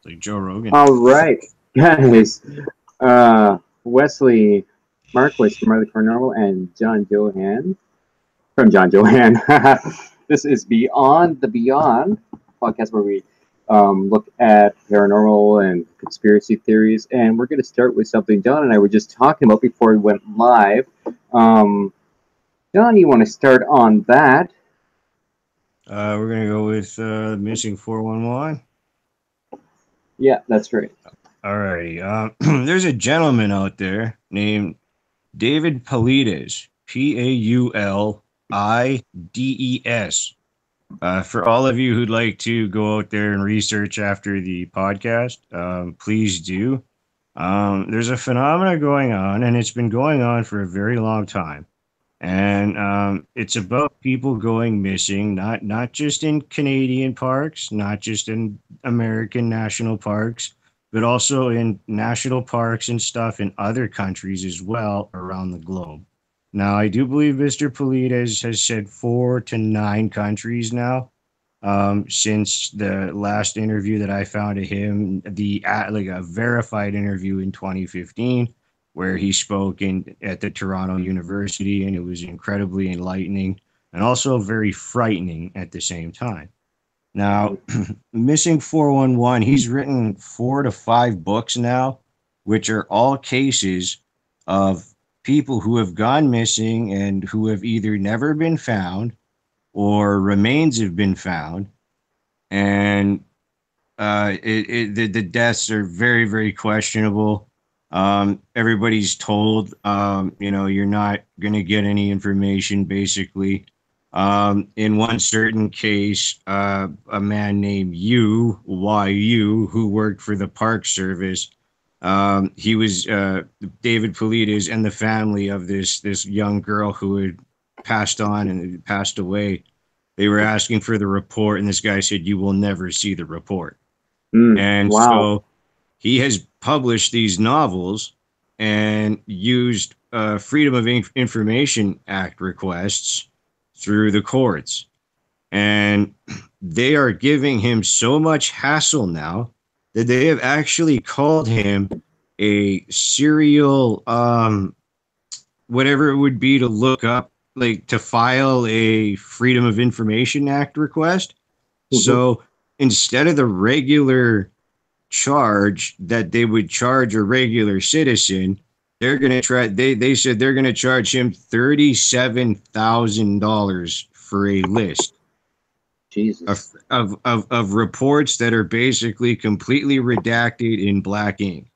like Joe Rogan. All right, guys. Wesley Marquis from the Paranormal and John Johann from John Johann. This is Beyond the Beyond podcast where we look at paranormal and conspiracy theories, and we're going to start with something John and I were just talking about before we went live. John, you want to start on that? We're gonna go with missing 411. Yeah, that's right. Alrighty. There's a gentleman out there named David Paulides, Paulides. For all of you who'd like to go out there and research after the podcast, please do. There's a phenomena going on, and it's been going on for a very long time. And it's about people going missing, not just in Canadian parks, not just in American national parks, but also in national parks and stuff in other countries as well around the globe. Now, I do believe Mr. Paulides has said 4 to 9 countries now since the last interview that I found of him, like a verified interview in 2015. Where he spoke at the Toronto University, and it was incredibly enlightening and also very frightening at the same time. Now, Missing 411, he's written 4 to 5 books now, which are all cases of people who have gone missing and who have either never been found or remains have been found. And the deaths are very, very questionable. Everybody's told, you're not going to get any information, basically. In one certain case, a man named YU, who worked for the Park Service, he was David Paulides and the family of this young girl who had passed on and passed away. They were asking for the report, and this guy said, "You will never see the report." And wow. So he has published these novels and used Freedom of Information Act requests through the courts. And they are giving him so much hassle now that they have actually called him a serial, whatever it would be to look up, like to file a Freedom of Information Act request. Mm-hmm. So instead of the regular charge that they would charge a regular citizen, they're going to try. They said they're going to charge him $37,000 for a list. Jesus. Of reports that are basically completely redacted in black ink.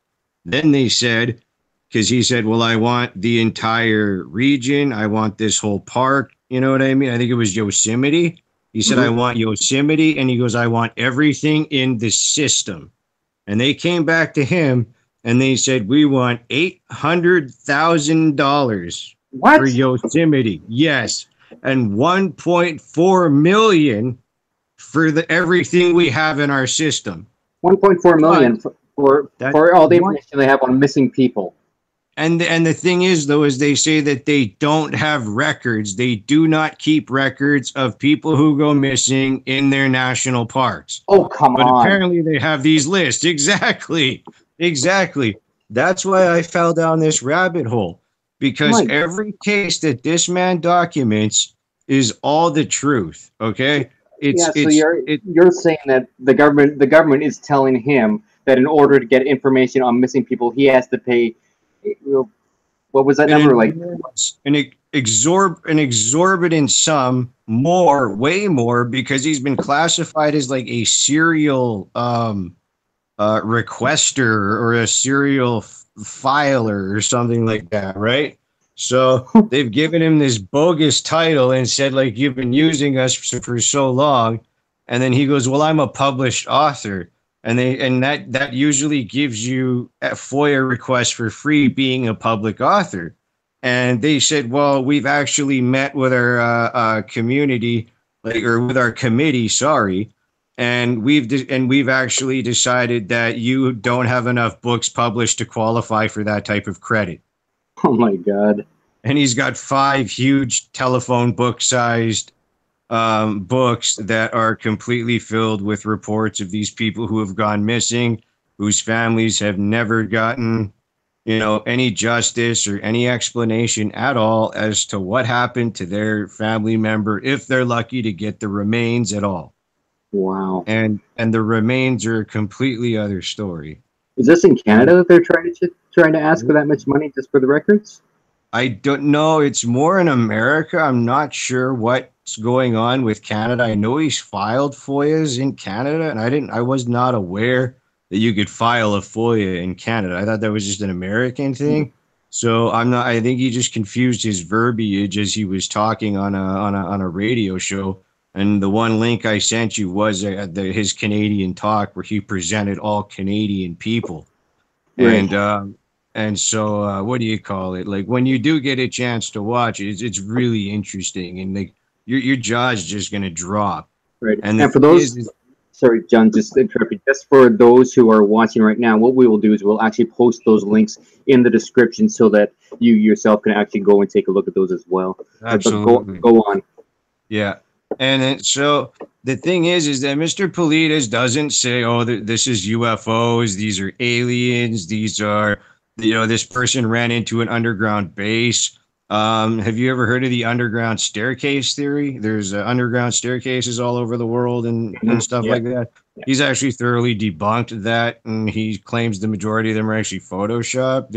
Then they said, because he said, well, I want the entire region. I want this whole park. You know what I mean? I think it was Yosemite. He said, I want Yosemite. And he goes, I want everything in the system. And they came back to him and they said, we want $800,000 for Yosemite. Yes. And $1.4 million for everything we have in our system. $1.4 million for all the information they have on missing people. And the thing is, though, is they say that they don't have records. They do not keep records of people who go missing in their national parks. Oh, come on. But apparently they have these lists. Exactly. That's why I fell down this rabbit hole. Because every case that this man documents is all the truth. Okay? You're saying that the government is telling him that in order to get information on missing people, he has to pay. What was that number like? An exorbitant sum, way more, because he's been classified as like a serial requester or a serial filer or something like that, right? So they've given him this bogus title and said, like, you've been using us for so long, and then he goes, well, I'm a published author. And that usually gives you a FOIA request for free being a public author. And they said, well, we've actually met with our community, with our committee, and we've actually decided that you don't have enough books published to qualify for that type of credit. Oh my God. And he's got 5 huge telephone book-sized books that are completely filled with reports of these people who have gone missing, whose families have never gotten, any justice or any explanation at all as to what happened to their family member, if they're lucky to get the remains at all. Wow. And the remains are a completely other story. Is this in Canada that they're trying to ask for that much money just for the records? I don't know. It's more in America. I'm not sure what's going on with Canada. I know he's filed FOIAs in Canada, and I was not aware that you could file a FOIA in Canada. I thought that was just an American thing. So I'm not. I think he just confused his verbiage as he was talking on a radio show. And the one link I sent you was his Canadian talk where he presented all Canadian people. Right. And so, what do you call it? Like when you do get a chance to watch it, it's really interesting, and like your jaw's just gonna drop. Right. And for those, sorry, John, just interrupting. Just for those who are watching right now, what we will do is we'll actually post those links in the description so that you yourself can actually go and take a look at those as well. Absolutely. But go on. Yeah. And then, so the thing is that Mr. Politis doesn't say, "Oh, this is UFOs. These are aliens. These are, this person ran into an underground base." Have you ever heard of the underground staircase theory? There's underground staircases all over the world and stuff like that. He's actually thoroughly debunked that, and he claims the majority of them are actually Photoshopped.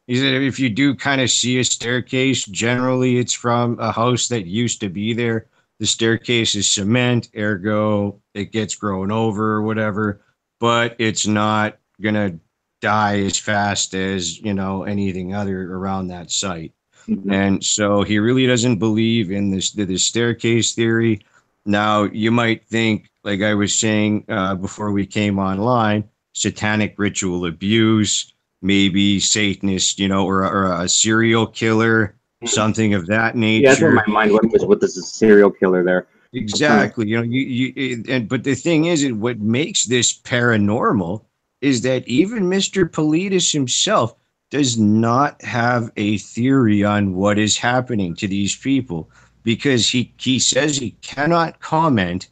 He said if you do kind of see a staircase, generally it's from a house that used to be there. The staircase is cement, ergo it gets grown over or whatever, but it's not going to die as fast as, anything other around that site. Mm-hmm. And so he really doesn't believe in the staircase theory. Now, you might think, like I was saying before we came online, satanic ritual abuse, maybe Satanist, or a serial killer, something of that nature. Yeah, that's where my mind went, was what is a serial killer there. Exactly. But the thing is, what makes this paranormal is that even Mr. Politis himself does not have a theory on what is happening to these people, because he says he cannot comment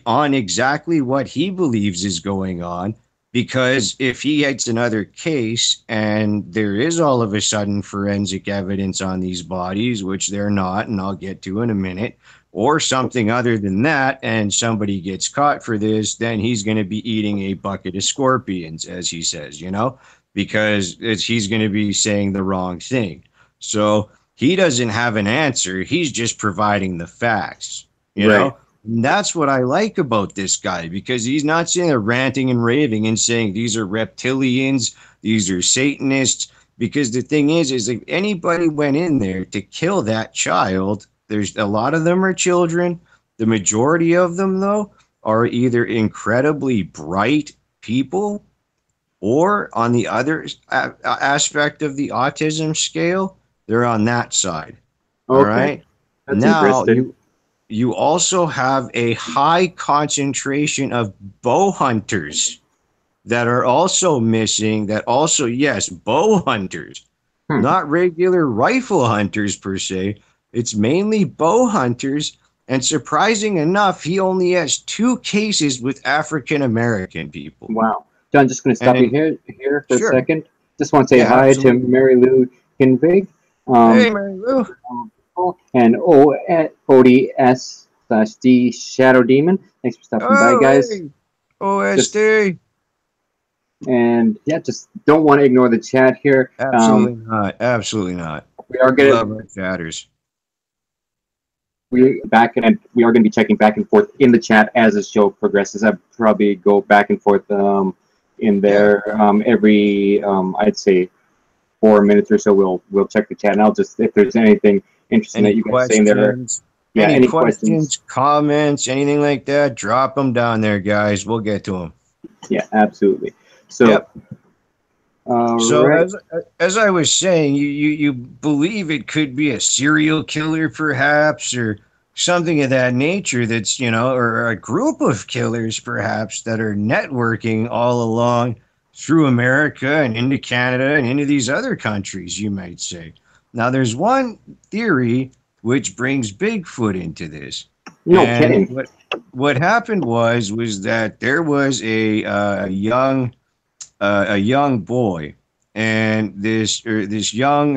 on exactly what he believes is going on. Because if he gets another case and there is all of a sudden forensic evidence on these bodies, which they're not, and I'll get to in a minute, or something other than that, and somebody gets caught for this, then he's going to be eating a bucket of scorpions, as he says, because he's going to be saying the wrong thing. So he doesn't have an answer. He's just providing the facts, you know? And that's what I like about this guy, because he's not sitting there ranting and raving and saying these are reptilians, these are Satanists. Because the thing is if anybody went in there to kill that child, there's a lot of them are children. The majority of them, though, are either incredibly bright people, or on the other aspect of the autism scale, they're on that side. Okay. All right. That's now you also have a high concentration of bow hunters that are also missing. That also, yes, bow hunters, not regular rifle hunters per se. It's mainly bow hunters. And surprising enough, he only has 2 cases with African American people. Wow. John, just going to stop you here for a second. Just want to say hi to Mary Lou Kinvig. Hey, Mary Lou. And ODS/D Shadow Demon. Thanks for stopping by, guys. Hey. OSD. And yeah, just don't want to ignore the chat here. Absolutely not. Absolutely not. We are going to love our chatters. We are going to be checking back and forth in the chat as the show progresses. I probably go back and forth in there every I'd say 4 minutes or so. We'll check the chat, and I'll just, if there's anything interesting that you guys say there. Yeah, any questions, comments, anything like that, drop them down there, guys. We'll get to them. Yeah, absolutely. So, as I was saying, you believe it could be a serial killer, perhaps, or something of that nature. That's or a group of killers, perhaps, that are networking all along through America and into Canada and into these other countries, you might say. Now, there's one theory which brings Bigfoot into this. No And kidding. what happened was that there was a young boy and this young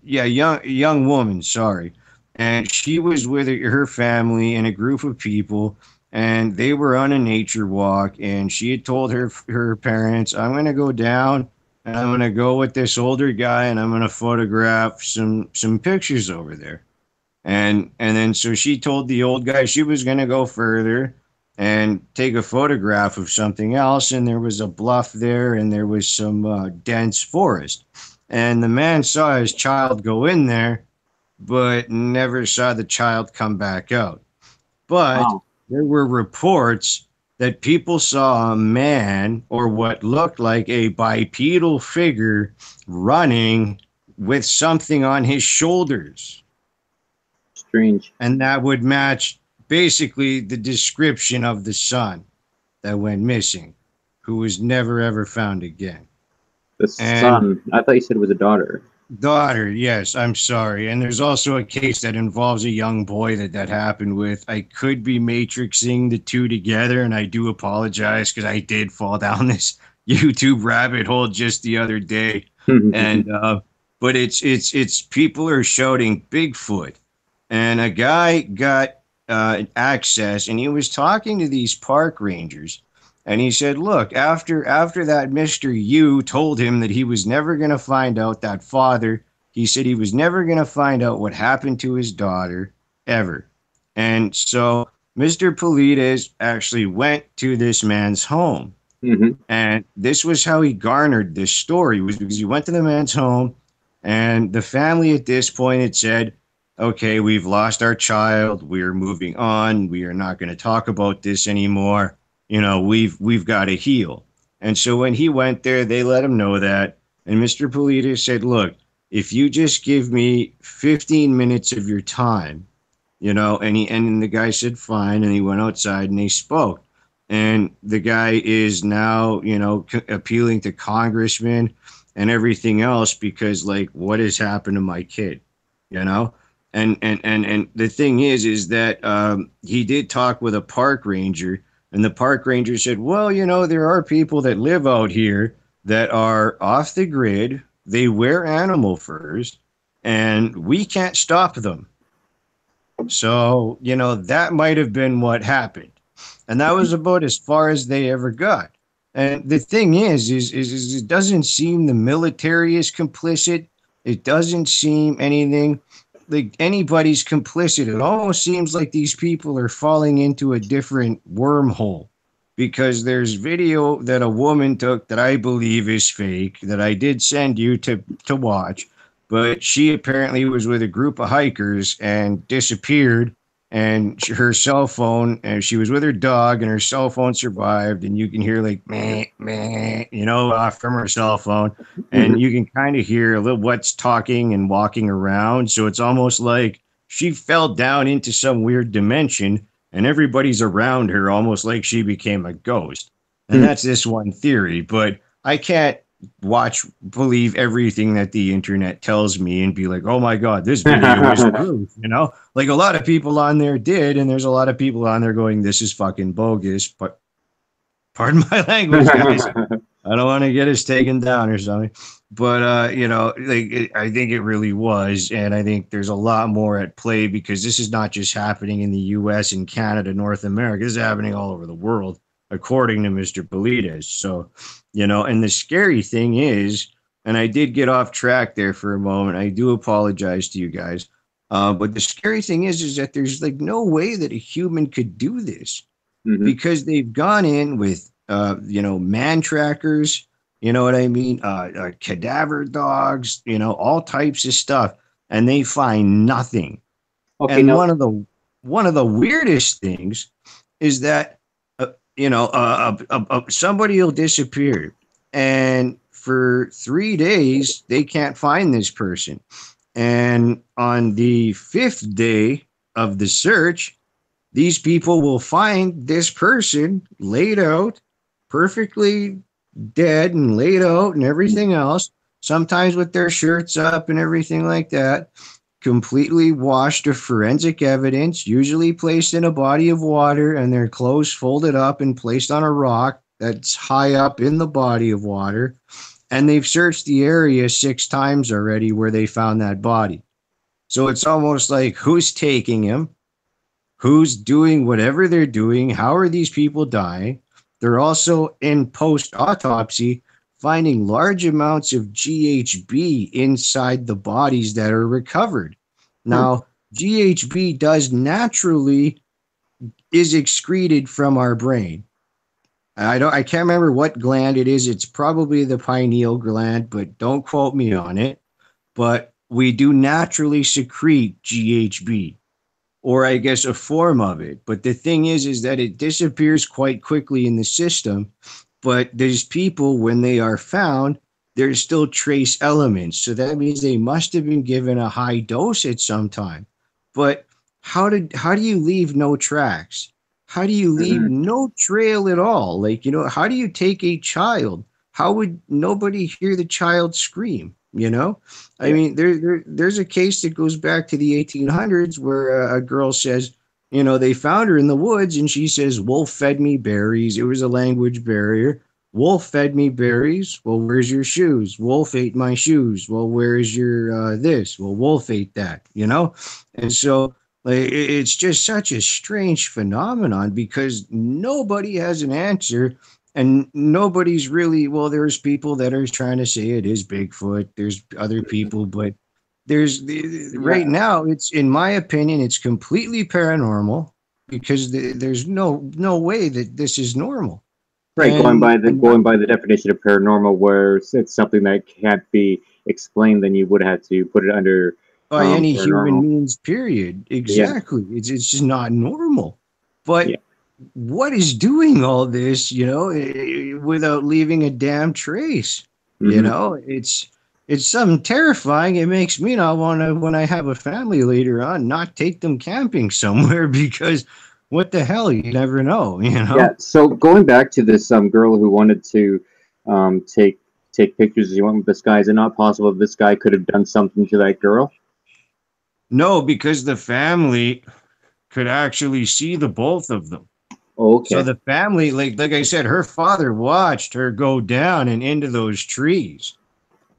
young woman, sorry, and she was with her family and a group of people, and they were on a nature walk, and she had told her parents, I'm going to go down and I'm going to go with this older guy and I'm going to photograph some pictures over there. And then so she told the old guy she was going to go further and take a photograph of something else, and there was a bluff there and there was some dense forest, and the man saw his child go in there but never saw the child come back out. But Wow. there were reports that people saw a man or what looked like a bipedal figure running with something on his shoulders, Strange. and that would match basically the description of the son that went missing, who was never ever found again. The And son. I thought you said it was a daughter. daughter, yes, I'm sorry. And there's also a case that involves a young boy that happened with. I could be matrixing the two together, and I do apologize because I did fall down this YouTube rabbit hole just the other day. And but it's people are shouting Bigfoot, and a guy got access, and he was talking to these park rangers, and he said, look, after that Mr. Yu told him that he was never going to find out that father, he said he was never going to find out what happened to his daughter ever. And so Mr. Polides actually went to this man's home. Mhm. And this was how he garnered this story, was because he went to the man's home, and the family at this point had said, okay, we've lost our child, we're moving on, we are not going to talk about this anymore, we've got to heal. And so when he went there, they let him know that, and Mr. Polita said, look, if you just give me 15 minutes of your time, and the guy said fine, and he went outside and they spoke. And the guy is now, appealing to congressmen and everything else because, like, what has happened to my kid, you know? And the thing is that he did talk with a park ranger, and the park ranger said, well, there are people that live out here that are off the grid. They wear animal furs, and we can't stop them. So, that might have been what happened. And that was about as far as they ever got. And the thing is it doesn't seem the military is complicit. It doesn't seem anything like anybody's complicit. It almost seems like these people are falling into a different wormhole, because there's video that a woman took that I believe is fake that I did send you to watch, but she apparently was with a group of hikers and disappeared, and her cell phone, and she was with her dog, and her cell phone survived, and you can hear like meh meh, from her cell phone, and Mhm. you can kind of hear a little what's talking and walking around. So it's almost like she fell down into some weird dimension, and everybody's around her, almost like she became a ghost. And Hmm. that's this one theory, but I can't believe everything that the internet tells me and be like, oh my God, this video is proof, like a lot of people on there did. And there's a lot of people on there going, this is fucking bogus. But pardon my language, guys. I don't want to get us taken down or something. But, I think it really was. And I think there's a lot more at play, because this is not just happening in the US and Canada, North America. This is happening all over the world, according to Mr. Polides. So, and the scary thing is, and I did get off track there for a moment. I do apologize to you guys. But the scary thing is that there's like no way that a human could do this, Mhm. because they've gone in with man trackers, you know what I mean, cadaver dogs, all types of stuff, and they find nothing. Okay, And now. one of the weirdest things is that somebody will disappear, and for 3 days they can't find this person, and on the fifth day of the search, these people will find this person laid out, perfectly dead and laid out and everything else, sometimes with their shirts up and everything like that. completely washed of forensic evidence, usually placed in a body of water, and their clothes folded up and placed on a rock that's high up in the body of water. And they've searched the area 6 times already where they found that body. So it's almost like, who's taking him? Who's doing whatever they're doing? How are these people dying? They're also in post autopsy finding large amounts of GHB inside the bodies that are recovered. Now, GHB does naturally is excreted from our brain. I can't remember what gland it is. It's probably the pineal gland, but don't quote me on it. But we do naturally secrete GHB, or I guess a form of it. But the thing is that it disappears quite quickly in the system. But there's people, when they are found, there's still trace elements. So that means they must have been given a high dose at some time. But how do you leave no tracks? How do you leave no trail at all? Like, how do you take a child? How would nobody hear the child scream? I mean, there's a case that goes back to the 1800s where a girl says, they found her in the woods and she says, wolf fed me berries. It was a language barrier. Wolf fed me berries. Well, where's your shoes? Wolf ate my shoes. Well, where is your this? Well, wolf ate that, And so it's just such a strange phenomenon because nobody has an answer. And nobody's really, well, there's people that are trying to say it is Bigfoot. There's other people, but right now, it's, in my opinion, it's completely paranormal because there's no way that this is normal. Right, going by the definition of paranormal, where it's something that can't be explained, then you would have to put it under by any human means, period. Exactly. Yeah. It's just not normal. But what is doing all this, without leaving a damn trace? It's something terrifying. It makes me not want to, when I have a family later on, not take them camping somewhere because what the hell, you never know, Yeah. So going back to this girl who wanted to take pictures as you want with this guy, is it not possible this guy could have done something to that girl? No, because the family could actually see the both of them. Okay. So the family, like I said, her father watched her go down and into those trees,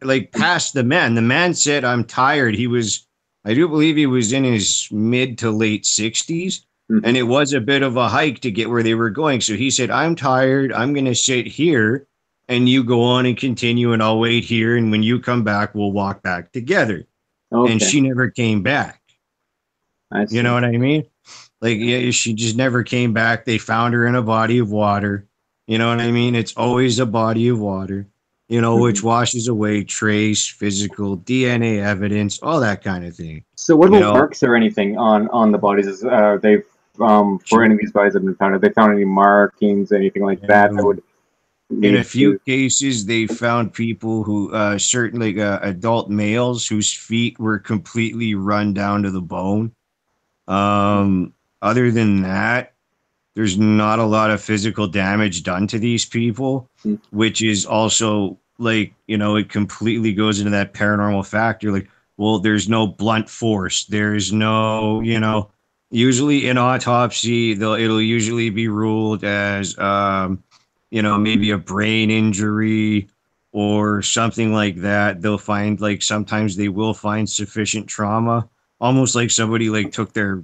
like past the man. The man said, "I'm tired." I do believe he was in his mid to late 60s, and it was a bit of a hike to get where they were going. So he said, "I'm tired. I'm going to sit here, and you go on and continue, and I'll wait here. And when you come back, we'll walk back together." Okay. And she never came back. You know what I mean? Like, she just never came back. They found her in a body of water. You know what I mean? It's always a body of water, which washes away trace, physical, DNA evidence, all that kind of thing. So what about marks or anything on the bodies? They've for any of these bodies that have been found, have they found any markings, anything like that would... In a few cases, they found people who, certainly adult males whose feet were completely run down to the bone. Other than that, there's not a lot of physical damage done to these people, which is also like, it completely goes into that paranormal factor. Like, well, there's no blunt force. There's no, usually in autopsy, it'll usually be ruled as, maybe a brain injury or something like that. They'll find, like, sometimes they will find sufficient trauma, almost like somebody took their,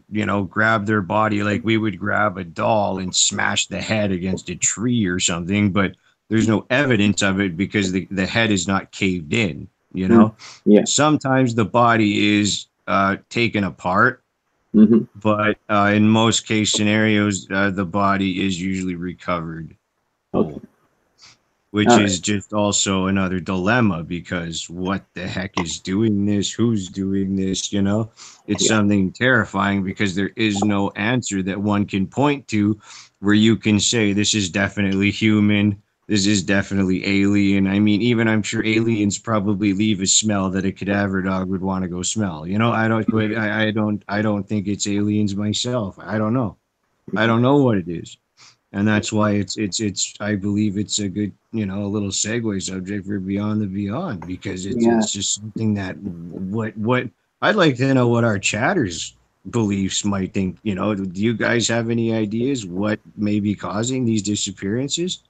grabbed their body, like we would grab a doll and smash the head against a tree or something, but there's no evidence of it because the head is not caved in, Yeah. Sometimes the body is taken apart, but in most case scenarios, the body is usually recovered. Okay. Which is just also another dilemma because what the heck is doing this? Who's doing this? It's something terrifying because there is no answer that one can point to where you can say this is definitely human. This is definitely alien. I mean, even I'm sure aliens probably leave a smell that a cadaver dog would want to go smell. I don't think it's aliens myself. I don't know. I don't know what it is. And that's why it's I believe it's a good, a little segue subject for Beyond the Beyond, because it's just something that I'd like to know what our chatters beliefs might think. Do you guys have any ideas what may be causing these disappearances?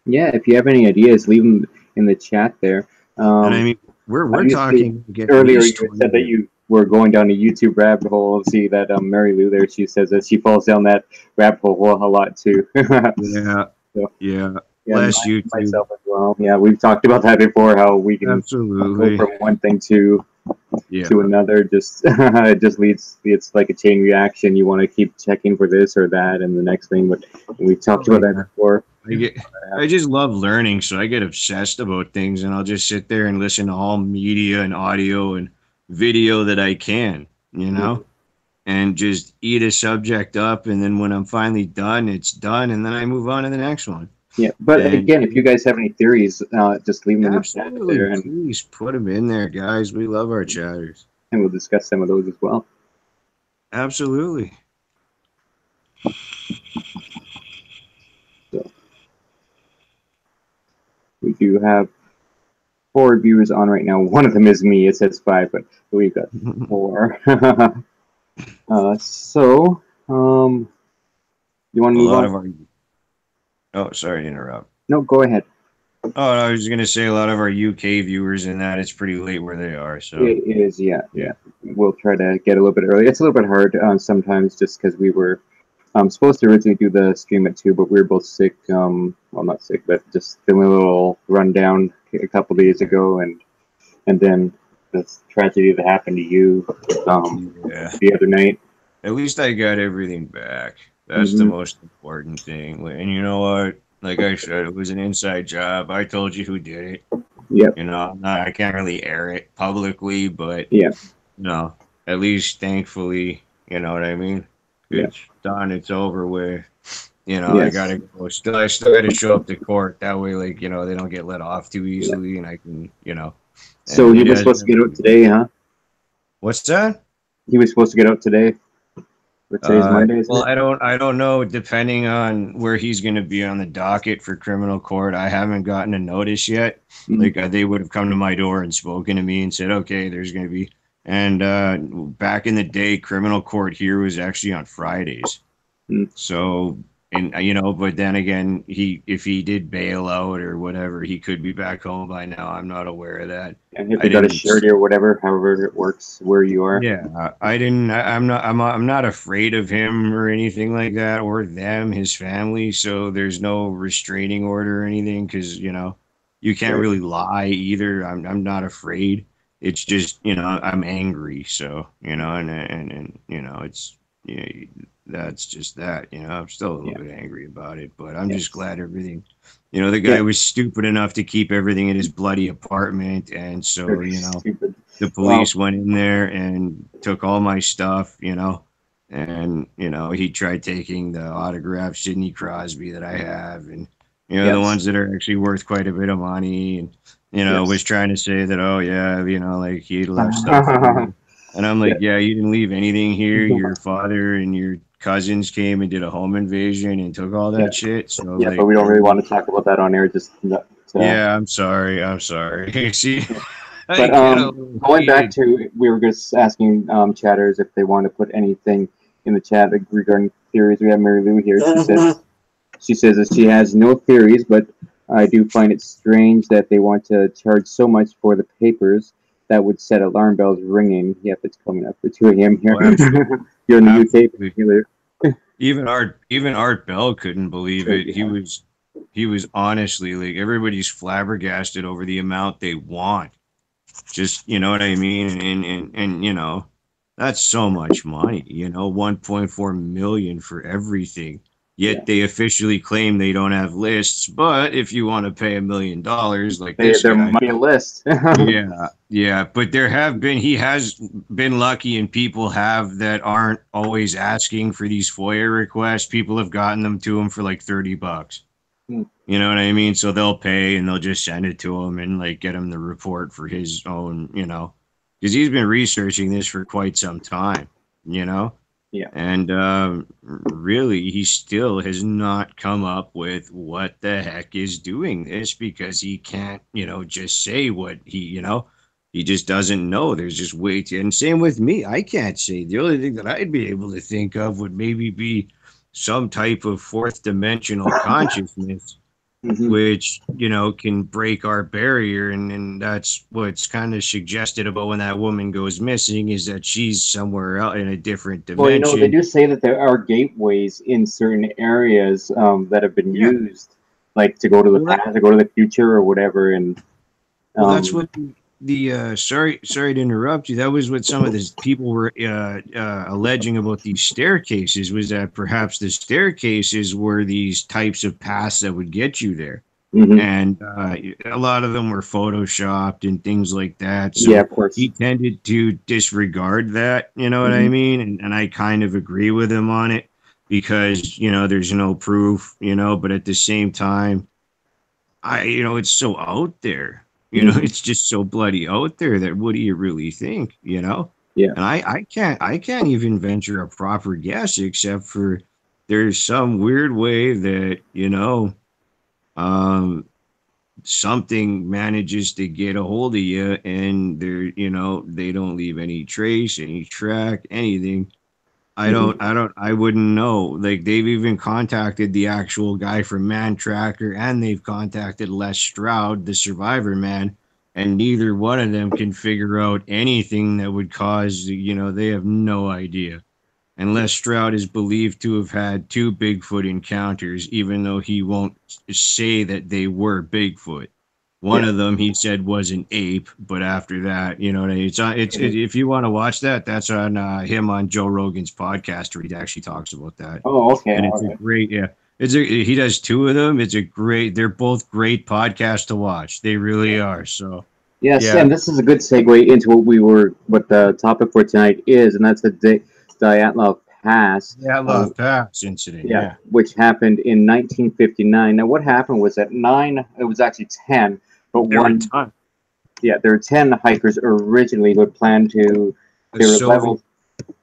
Yeah, if you have any ideas, leave them in the chat there. And I Um, mean, we're Obviously, talking like at earlier least you said 20 that years. you were going down a YouTube rabbit hole. See that Marlee there, she says that she falls down that rabbit hole a lot too. Yeah, So, yeah. yeah, Bless YouTube. myself as well. Yeah, we've talked about that before. How we can go Absolutely. from one thing to Yeah. another. Just it just leads. It's like a chain reaction. You want to keep checking for this or that, and the next thing. But we've talked Oh, about that yeah. before. I get I just love learning, so I get obsessed about things and I'll just sit there and listen to all media and audio and video that I can, and just eat a subject up, and then when I'm finally done, it's done, and then I move on to the next one. Yeah, but And again, if you guys have any theories, just leave them in the chat absolutely, there, please put them in there, guys. We love our chatters. and we'll discuss some of those as well. Absolutely. So we do have 4 viewers on right now. One of them is me. It says 5, but we've got 4. So, you want to A move lot on? of our Oh, sorry to interrupt. No, go ahead. Oh, I was gonna say a lot of our UK viewers in that it's pretty late where they are. So It is, yeah. We'll try to get a little bit early. It's a little bit hard sometimes just because we were supposed to originally do the stream at 2, but we were both sick. Well, not sick, but just feeling a little run down a couple days ago, and then this tragedy that happened to you yeah. the other night. At least I got everything back. That's the Mm-hmm. most important thing. And you know what? Like I said, it was an inside job. I told you who did it. Yep. I can't really air it publicly, but Yeah. at least thankfully, you know what I mean? Yeah. It's done. It's over with. I Yes. gotta go. I still gotta show up to court. That way, like, they don't get let off too Yeah. easily, and I can, So and he it was has supposed to been. get out today, huh? What's that? He was supposed to get out today. But today's Monday, isn't Well, it? I don't know. Depending on where he's going to be on the docket for criminal court, I haven't gotten a notice yet. Mm. Like they would have come to my door and spoken to me and said, "Okay, there's going to be." And back in the day, criminal court here was actually on Fridays. Mm. So, and but then again, if he did bail out or whatever, he could be back home by now. I'm not aware of that. And if I they got a didn't. surety or whatever, however it works where you are. Yeah, I didn't. I'm not afraid of him or anything like that, or them, his family. So there's no restraining order or anything because you can't Right. really lie either. I'm not afraid. It's just I'm angry. So and it's that's just that. I'm still a little Yeah. bit angry about it, but I'm just Yes. glad everything. The guy Yeah. was stupid enough to keep everything in his bloody apartment, and so Very stupid. the Well, police went in there and took all my stuff, and he tried taking the autographed Sidney Crosby that I have, and the yes. ones that are actually worth quite a bit of money, and was Yes. trying to say that, oh yeah, like he left stuff here, and I'm like, Yeah. yeah, you didn't leave anything here. Your father and your cousins came and did a home invasion and took all Yeah. that shit. So Yeah, but like, we don't really want to talk about that on air. Just yeah, I'm sorry. See, I but get a little going back heated. to, we were just asking chatters if they want to put anything in the chat regarding theories. We have Mary Lou here. She says that she has no theories, but I do find it strange that they want to charge so much for the papers that would set alarm bells ringing. Yep, it's coming up for 2 a.m. here. Oh, absolutely. You're in the UK. Absolutely. Even Art Bell couldn't believe it. Yeah. He was honestly like everybody's flabbergasted over the amount they want. Just what I mean, and that's so much money. 1.4 million for everything. Yet Yeah. they officially claim they don't have lists. But if you want to pay $1 million, like There this guy, might be a list. yeah. But he has been lucky, and people have that aren't always asking for these FOIA requests. People have gotten them to him for like $30. Hmm. You know what I mean? So they'll pay and they'll just send it to him and like get him the report for his own, because he's been researching this for quite some time, Yeah. and really, he still has not come up with what the heck is doing this because he can't, just say what he he just doesn't know. There's just way too, and same with me. I can't say. The only thing that I'd be able to think of would maybe be some type of fourth dimensional consciousness, Hmm. which, can break our barrier. And that's what's kind of suggested about when that woman goes missing, is that she's somewhere out in a different Well, they dimension. do say that there are gateways in certain areas that have been Yeah. used, like to go to the Well, past, to go to the future, or whatever. And Well, that's um, what the sorry to interrupt you. That was what some of the people were alleging about these staircases, was that perhaps the staircases were these types of paths that would get you there, mhm. and a lot of them were photoshopped and things like that. Yeah, So of course. he tended to disregard that. You know what I Hmm. mean? And I kind of agree with him on it, because there's no proof. But at the same time, it's so out there. Hmm. It's just so bloody out there that what do you really think? Yeah. And I can't even venture a proper guess, except for there's some weird way that, um, something manages to get a hold of you, and they don't leave any trace, any track, anything. Hmm. I wouldn't know. Like, they've even contacted the actual guy from Man Tracker, and they've contacted Les Stroud, the survivor man, and neither one of them can figure out anything that would cause, they have no idea. And Les Stroud is believed to have had two Bigfoot encounters, even though he won't say that they were Bigfoot. One Yeah. of them he said was an ape, but after that, what I mean? Hmm. If you want to watch that, that's on him on Joe Rogan's podcast, where he actually talks about that, Oh, okay. and All it's a right. great, yeah. He does two of them. They're both great podcasts to watch. They really are. So Yes, yeah, and this is a good segue into what the topic for tonight is, and that's the Dyatlov Pass. Dyatlov Pass Incident. Yeah, Yeah, which happened in 1959. Now, what happened was that it was actually 10, but there were one, tons. yeah, there were 10 hikers originally who had planned to, The they were Soviet, level,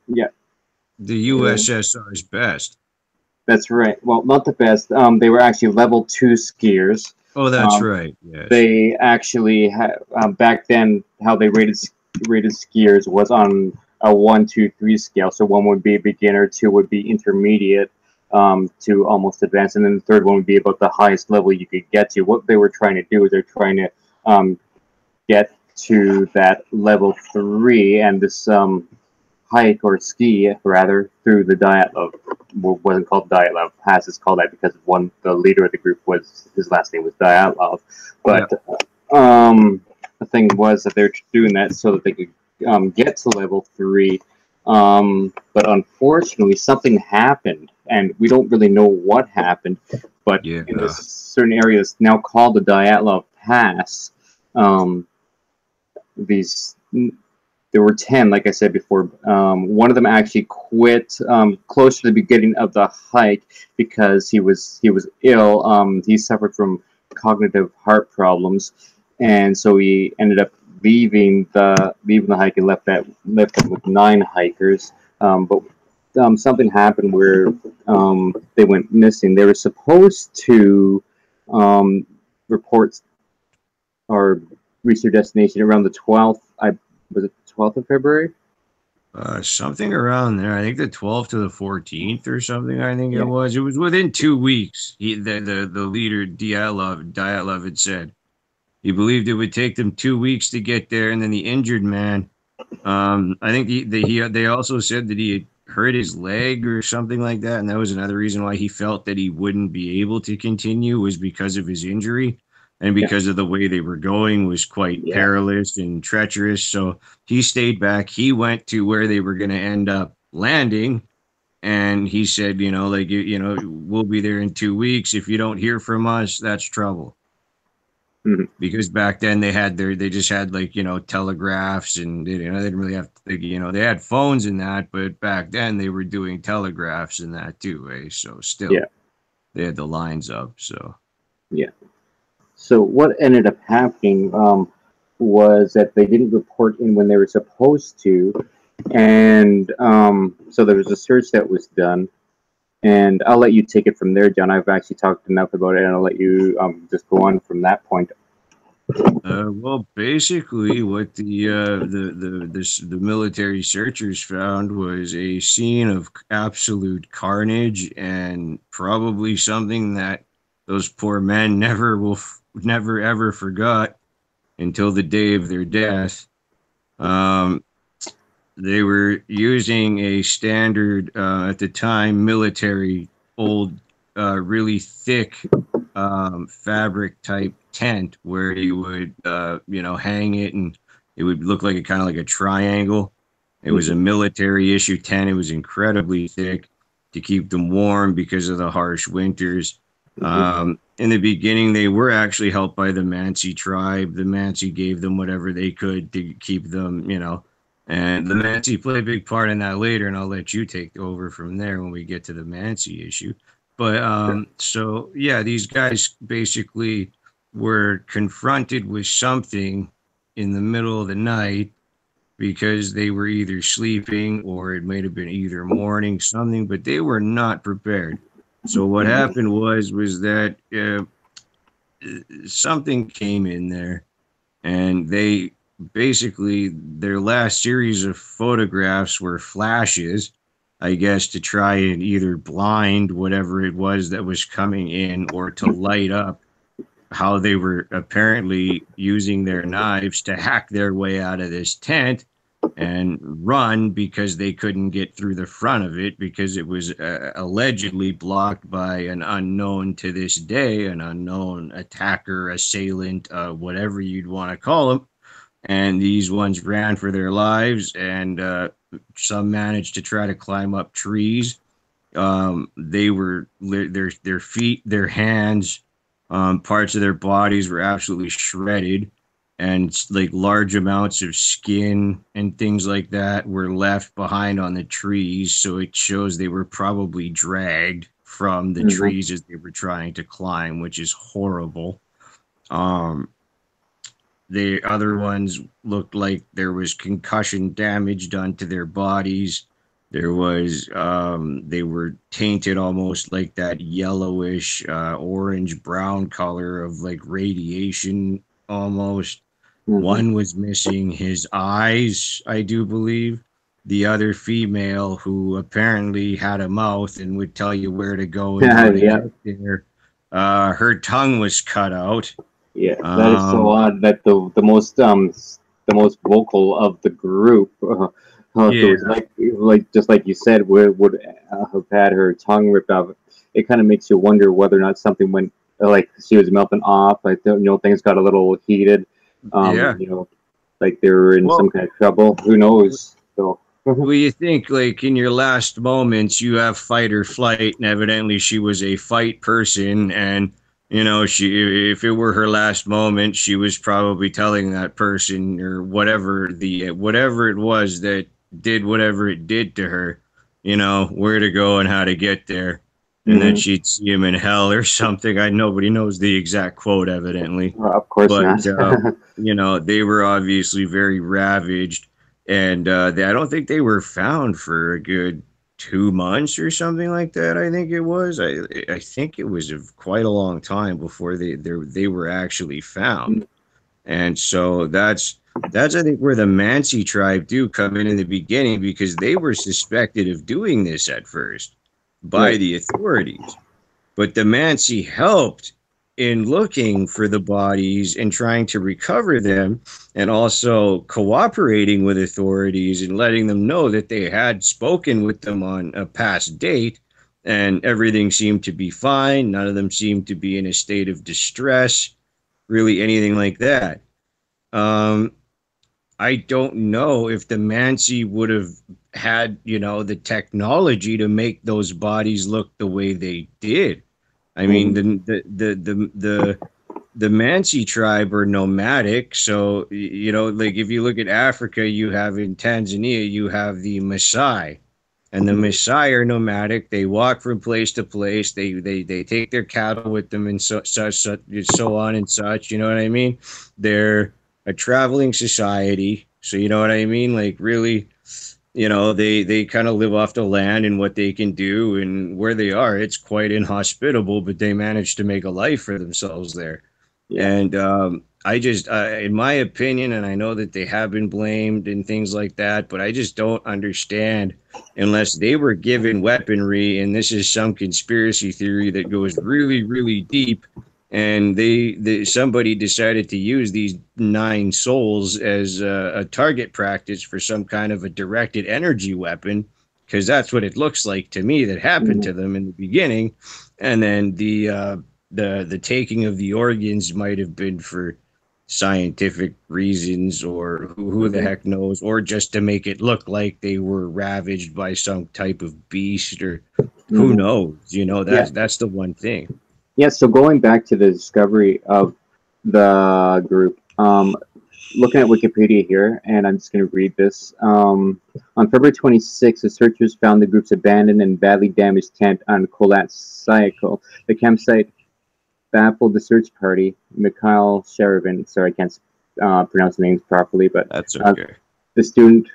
yeah, the uh, USSR's best. that's right. Well, not the best. They were actually level 2 skiers. Oh, that's Um, right. Yes. they actually had, back then, how they rated skiers was on a 1, 2, 3 scale. So one would be beginner, two would be intermediate, to almost advanced, and then the third one would be about the highest level you could get to. What they were trying to do is they're trying to get to that level 3, and this hike or ski rather through the Dyatlov, wasn't called Dyatlov Pass. It's called that because the leader of the group, was his last name was Dyatlov. Yeah. But the thing was that they're doing that so that they could get to level 3. But unfortunately, something happened, and we don't really know what happened. But Yeah. in this certain area that's now called the Dyatlov Pass, um, these there were 10, like I said before. One of them actually quit close to the beginning of the hike because he was ill. He suffered from cognitive heart problems, and so he ended up leaving the hike and left them with 9 hikers. But something happened where they went missing. They were supposed to report or reach their destination around the 12th. Was it the 12th of February? Something around there. I think the 12th to the 14th or something. I think it Yeah. was. It was within 2 weeks. The leader Dyatlov had said he believed it would take them 2 weeks to get there, and then the injured man. I think they also said that he had hurt his leg or something like that, and that was another reason why he felt that he wouldn't be able to continue, was because of his injury, and Yeah. because of the way they were going was quite Yeah. perilous and treacherous. So he stayed back. He went to where they were going to end up landing, and he said, like, we'll be there in 2 weeks. If you don't hear from us, that's trouble. Mhm. Because back then they just had, like, telegraphs, and they didn't really have, like, they had phones and that, but back then they were doing telegraphs and that too, eh? So Yeah. still they had the lines up. So Yeah. So what ended up happening was that they didn't report in when they were supposed to, and so there was a search that was done. And I'll let you take it from there, John. I've actually talked enough about it, and I'll let you just go on from that point. Well, basically, what the military searchers found was a scene of absolute carnage, and probably something that those poor men never ever forgot until the day of their death. Um, they were using a standard at the time military old really thick fabric type tent where you would hang it and it would look like a kind of like a triangle. It was a Mhm. military issue tent. It was incredibly thick to keep them warm because of the harsh winters. Mhm. In the beginning, they were actually helped by the Mansi tribe. The Mansi gave them whatever they could to keep them, and the Mansi play a big part in that later, and I'll let you take over from there when we get to the Mansi issue. But Sure. so yeah, these guys basically were confronted with something in the middle of the night because they were either sleeping or it might have been either morning, something, but they were not prepared. So what Mhm. happened was that something came in there and they basically their last series of photographs were flashes, I guess, to try and either blind whatever it was that was coming in or to light up how they were apparently using their knives to hack their way out of this tent and run because they couldn't get through the front of it because it was allegedly blocked by an unknown to this day, an unknown attacker, assailant, whatever you'd want to call them. And these ones ran for their lives, and some managed to try to climb up trees. They were their feet, their hands, parts of their bodies were absolutely shredded, and like large amounts of skin and things like that were left behind on the trees. So it shows they were probably dragged from the Mhm. trees as they were trying to climb, which is horrible. Um, the other ones looked like there was concussion damage done to their bodies. There was they were tainted almost like that yellowish orange brown color of like radiation almost. Mhm. One was missing his eyes, I do believe. The other female, who apparently had a mouth and would tell you where to go and how to Yeah. get there, her tongue was cut out. Yeah. That is so Um, odd that the most vocal of the group, who was yeah, like just like you said, would have had her tongue ripped off. It kind of makes you wonder whether or not something went, like she was melting off. Like, things got a little heated. yeah. Like they were in some Well, kind of trouble. Who knows? So. well, you think like in your last moments you have fight or flight, and evidently she was a fight person, and she if it were her last moment, she was probably telling that person or whatever it was that did whatever it did to her, where to go and how to get there, and that Mhm. she'd see him in hell or something. Nobody knows the exact quote, evidently, Of course but not. they were obviously very ravaged, and I don't think they were found for a good 2 months or something like that. I think it was. I think it was quite a long time before they were actually found, and so that's I think where the Mansi tribe do come in the beginning because they were suspected of doing this at first by Right. the authorities, but the Mansi helped in looking for the bodies and trying to recover them, and also cooperating with authorities and letting them know that they had spoken with them on a past date and everything seemed to be fine. None of them seemed to be in a state of distress, really anything like that. Um, I don't know if the Mansi would have had, the technology to make those bodies look the way they did. I mean, Mhm. the Mansi tribe are nomadic, so like if you look at Africa, you have in Tanzania, you have the Maasai, and the Mhm. Maasai are nomadic. They walk from place to place. They take their cattle with them and so on and such. You know what I mean? They're a traveling society, so you know what I mean. Like really, they kind of live off the land and what they can do and where they are. It's quite inhospitable, but they manage to make a life for themselves there. Yeah. And I just, in my opinion, and I know that they have been blamed and things like that, but I just don't understand unless they were given weaponry, and this is some conspiracy theory that goes really, really deep, and somebody decided to use these 9 souls as a target practice for some kind of a directed energy weapon, because that's what it looks like to me that happened to them in the beginning, and then the taking of the organs might have been for scientific reasons, or who the heck knows, or just to make it look like they were ravaged by some type of beast, or who knows, that's the one thing. Yeah, so going back to the discovery of the group, looking at Wikipedia here, and I'm just going to read this. On February 26th, the searchers found the group's abandoned and badly damaged tent on Kholat Syakhl. The campsite baffled the search party. Mikhail Sherevin, sorry, I can't pronounce the names properly, but that's okay. The student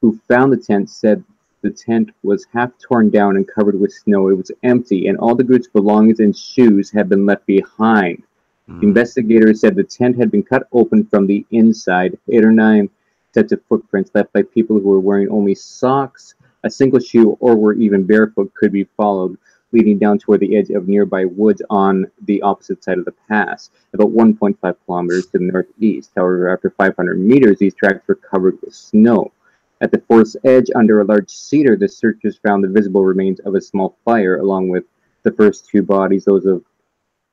who found the tent said the tent was half torn down and covered with snow. It was empty, and all the group's belongings and shoes had been left behind. The investigators said the tent had been cut open from the inside. 8 or 9 sets of footprints left by people who were wearing only socks, a single shoe, or were even barefoot could be followed, leading down toward the edge of nearby woods on the opposite side of the pass, about 1.5 kilometers to the northeast. However, after 500 meters, these tracks were covered with snow. At the forest's edge, under a large cedar, the searchers found the visible remains of a small fire, along with the first 2 bodies, those of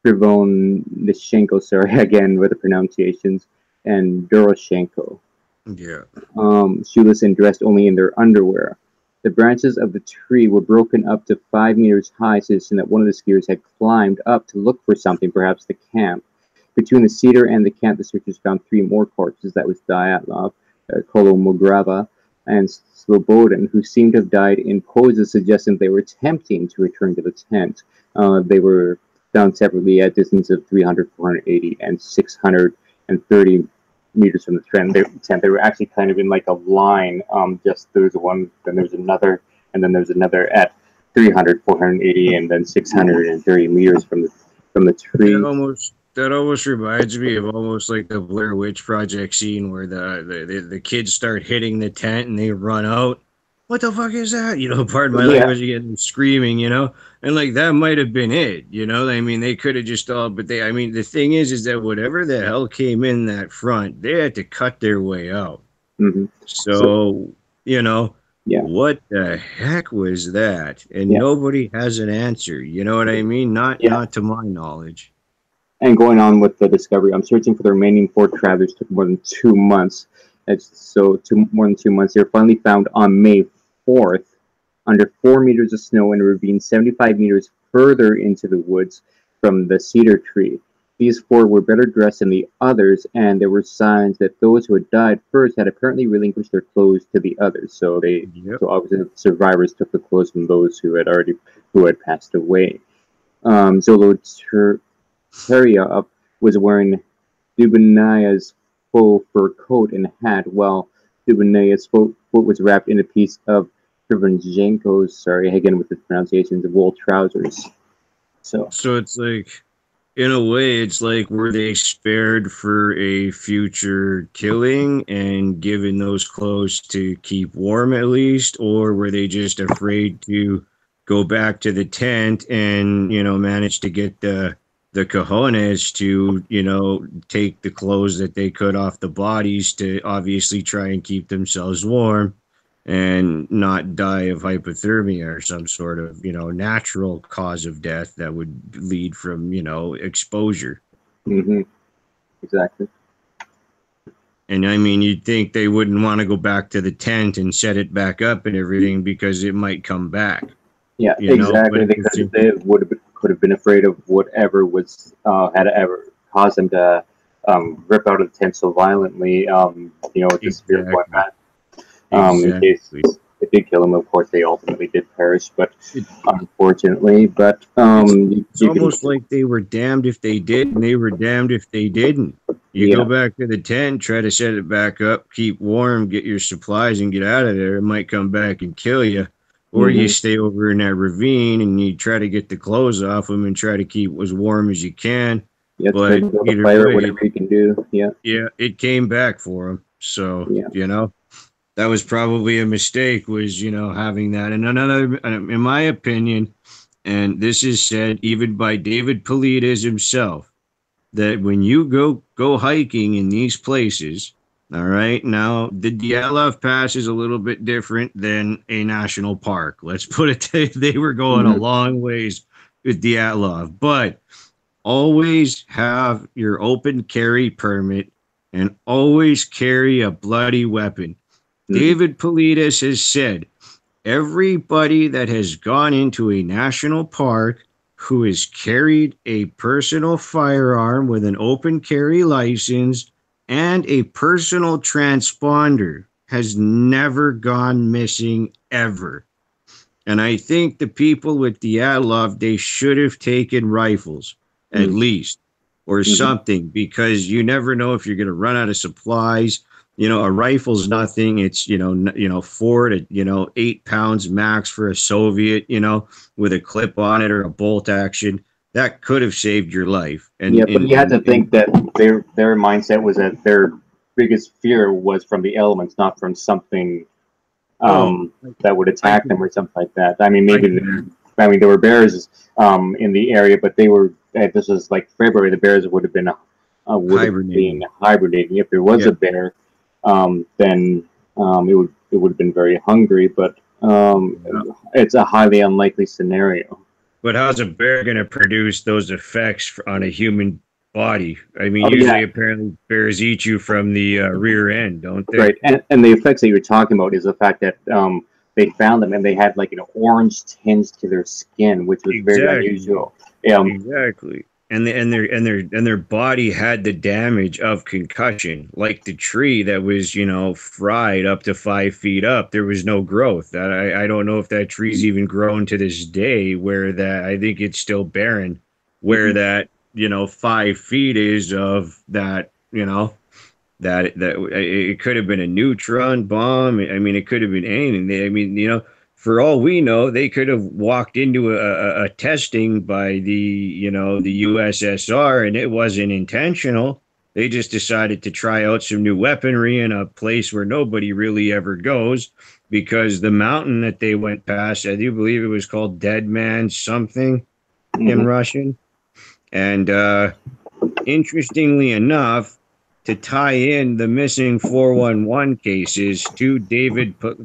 Krivonyshenko, sorry again with the pronunciations, and Doroshenko. Yeah. Shoeless and dressed only in their underwear. The branches of the tree were broken up to 5 meters high, suggesting that one of the skiers had climbed up to look for something, perhaps the camp. Between the cedar and the camp, the searchers found 3 more corpses. That was Dyatlov, Kolomograva, and Slobodin, who seemed to have died in poses suggesting they were attempting to return to the tent. They were found separately at distance of 300, 480, and 630 meters from the tent. They were actually kind of in like a line. Just there was one, then there's another, and then there's another at 300, 480, and then 630 meters from the tree. That almost reminds me of almost like the Blair Witch Project scene where the kids start hitting the tent and they run out. What the fuck is that? Pardon my language again, screaming, and like that might have been it, I mean, they could have just all, but the thing is that whatever the hell came in that front, they had to cut their way out. So, what the heck was that? And nobody has an answer. You know what I mean? Not to my knowledge. And going on with the discovery, I'm searching for the remaining 4 travelers. Took more than 2 months. More than 2 months. They were finally found on May 4th, under 4 meters of snow in a ravine 75 meters further into the woods from the cedar tree. These 4 were better dressed than the others, and there were signs that those who had died first had apparently relinquished their clothes to the others. So so obviously the survivors took the clothes from those who had passed away. Zolotaryov was wearing Dubinaya's faux fur coat and hat, while Dubinaya's foot was wrapped in a piece of Krivonyshenko's, sorry again with the pronunciations, of wool trousers. So it's like, in a way, it's like, were they spared for a future killing and given those clothes to keep warm at least, or were they just afraid to go back to the tent and manage to get the cojones to take the clothes that they could off the bodies to obviously try and keep themselves warm and not die of hypothermia or some sort of natural cause of death that would lead from exposure. Exactly. And I mean, you'd think they wouldn't want to go back to the tent and set it back up and everything because it might come back. Yeah, exactly. They could have been afraid of whatever was had ever caused them to rip out of the tent so violently. Disappear going back. In case it did kill them, of course, they ultimately did perish. But unfortunately, it's almost like they were damned if they did, and they were damned if they didn't. You go back to the tent, try to set it back up, keep warm, get your supplies, and get out of there. It might come back and kill you. Or you stay over in that ravine and you try to get the clothes off them and try to keep as warm as you can. But either way, whatever you can do. Yeah. Yeah, it came back for him. So, Yeah. that was probably a mistake, was, having that. And another, in my opinion, and this is said even by David Paulides himself, that when you go hiking in these places, all right, now the Dyatlov Pass is a little bit different than a national park. Let's put it, they were going a Hmm. long ways with Dyatlov, but always have your open carry permit and always carry a bloody weapon. Hmm. David Paulides has said everybody that has gone into a national park who has carried a personal firearm with an open carry license and a personal transponder has never gone missing ever. And I think the people with Dyatlov, they should have taken rifles at least, or Hmm. something, because you never know if you're going to run out of supplies. A rifle's nothing. It's 4 to 8 pounds max for a Soviet. With a clip on it or a bolt action that could have saved your life. Yeah, And but you have to think that their mindset was that their biggest fear was from the elements, not from something oh, that would I attack them or something like that. I mean, I maybe there were bears in the area, but they were. This was like February. The bears would have been hibernating. hibernating. If there was Yeah. a bear, then it would have been very hungry. But Yeah. it's a highly unlikely scenario. But how's a bear going to produce those effects on a human body? I mean, Oh yeah, usually, apparently, bears eat you from the rear end, don't they? right. And the effects that you're talking about is the fact that they found them and they had like an orange tinge to their skin, which was very Exactly. unusual. Exactly. And their body had the damage of concussion, like the tree that was, fried up to 5 feet up. There was no growth. That I don't know if that tree's even grown to this day. Where that, I think it's still barren. Where Mhm. that, 5 feet is of that, that it could have been a neutron bomb. I mean, it could have been anything. I mean, for all we know, they could have walked into a testing by the USSR, and it wasn't intentional. They just decided to try out some new weaponry in a place where nobody really ever goes, because the mountain that they went past, I do believe it was called Dead Man something in Mhm. Russian. And interestingly enough, to tie in the missing 411 cases to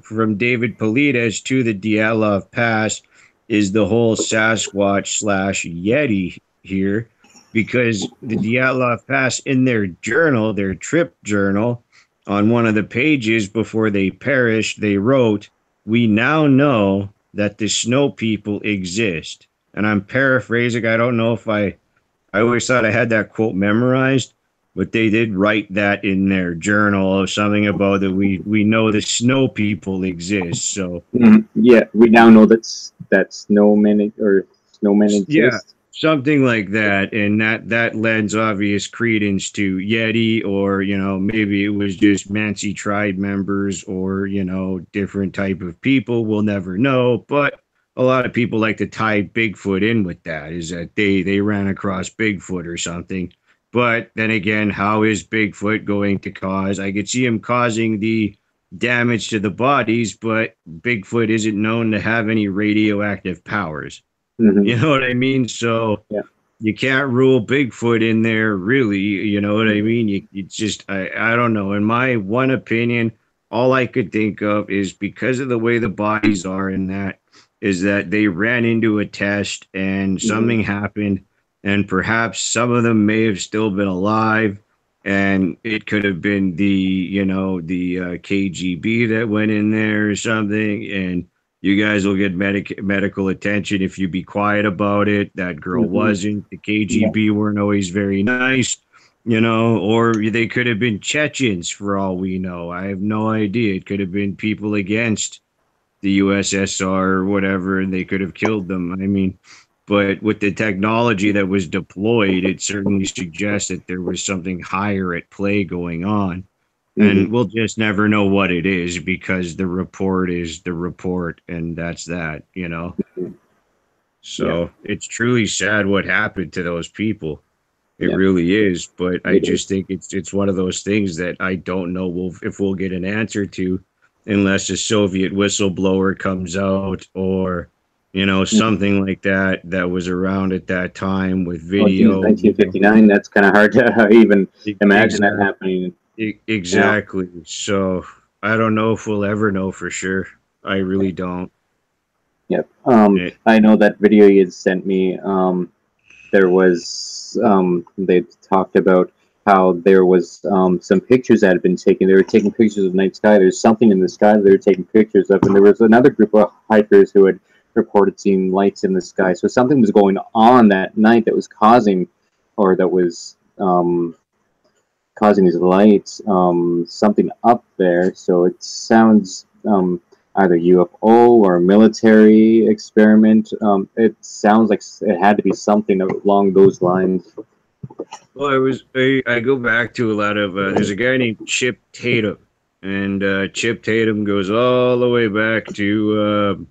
from David Paulides to the Dyatlov Pass, is the whole Sasquatch slash Yeti here, because the Dyatlov Pass, in their journal, their trip journal, on one of the pages before they perished, they wrote, "We now know that the snow people exist." And I'm paraphrasing. I don't know if I always thought I had that quote memorized, but they did write that in their journal, or something about that we know the snow people exist. So Mhm. Yeah, we now know that snowmen yeah, exist. something like that, and that lends obvious credence to Yeti, or maybe it was just Mansi tribe members, or different type of people. We'll never know, but a lot of people like to tie Bigfoot in with that, is that they ran across Bigfoot or something. But then again, how is Bigfoot going to cause? I could see him causing the damage to the bodies, but Bigfoot isn't known to have any radioactive powers. Hmm. You know what I mean? So Yeah. you can't rule Bigfoot in there, really. You know what I Hmm. mean? You just, I don't know. In my one opinion, all I could think of is, because of the way the bodies are in that, is that they ran into a test and Hmm. something happened, and perhaps some of them may have still been alive. And it could have been the KGB that went in there or something. And you guys will get medical attention if you be quiet about it. That girl Hmm. wasn't. The Yeah. KGB weren't always very nice, or they could have been Chechens for all we know. I have no idea. It could have been people against the USSR or whatever, and they could have killed them. I mean, but with the technology that was deployed, it certainly suggests that there was something higher at play going on. Hmm. And we'll just never know what it is, because the report is the report, and that's that. Yeah. So it's truly sad what happened to those people. It really is, but I It is. just think it's one of those things that I don't know if we'll get an answer to unless a Soviet whistleblower comes out or something like that that was around at that time with Oh, geez, video. 1959. That's kind of hard to even imagine that Exactly. happening. Exactly. So I don't know if we'll ever know for sure. I really don't. Yep. Eh, I know that video you had sent me. There was they talked about how there was some pictures that had been taken. They were taking pictures of the night sky. There's something in the sky that they were taking pictures of, and there was another group of hikers who had reported seeing lights in the sky. So something was going on that night that was causing, or that was causing these lights, something up there. So it sounds either UFO or military experiment. It sounds like it had to be something along those lines. well, I go back to a lot of there's a guy named Chip Tatum, and Chip Tatum goes all the way back to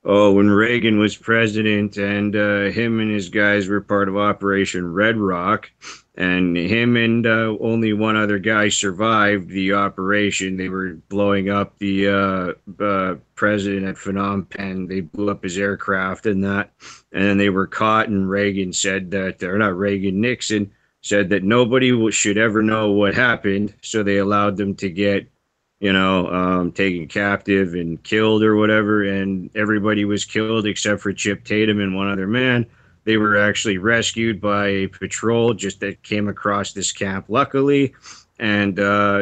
when Reagan was president, and him and his guys were part of Operation Red Rock, and him and only one other guy survived the operation. They were blowing up the president at Phnom Penh. They blew up his aircraft and that, and then they were caught. And Reagan said that, or not Reagan, Nixon said that nobody should ever know what happened, so they allowed them to get taken captive and killed or whatever, and everybody was killed except for Chip Tatum and one other man. They were actually rescued by a patrol just that came across this camp, luckily, and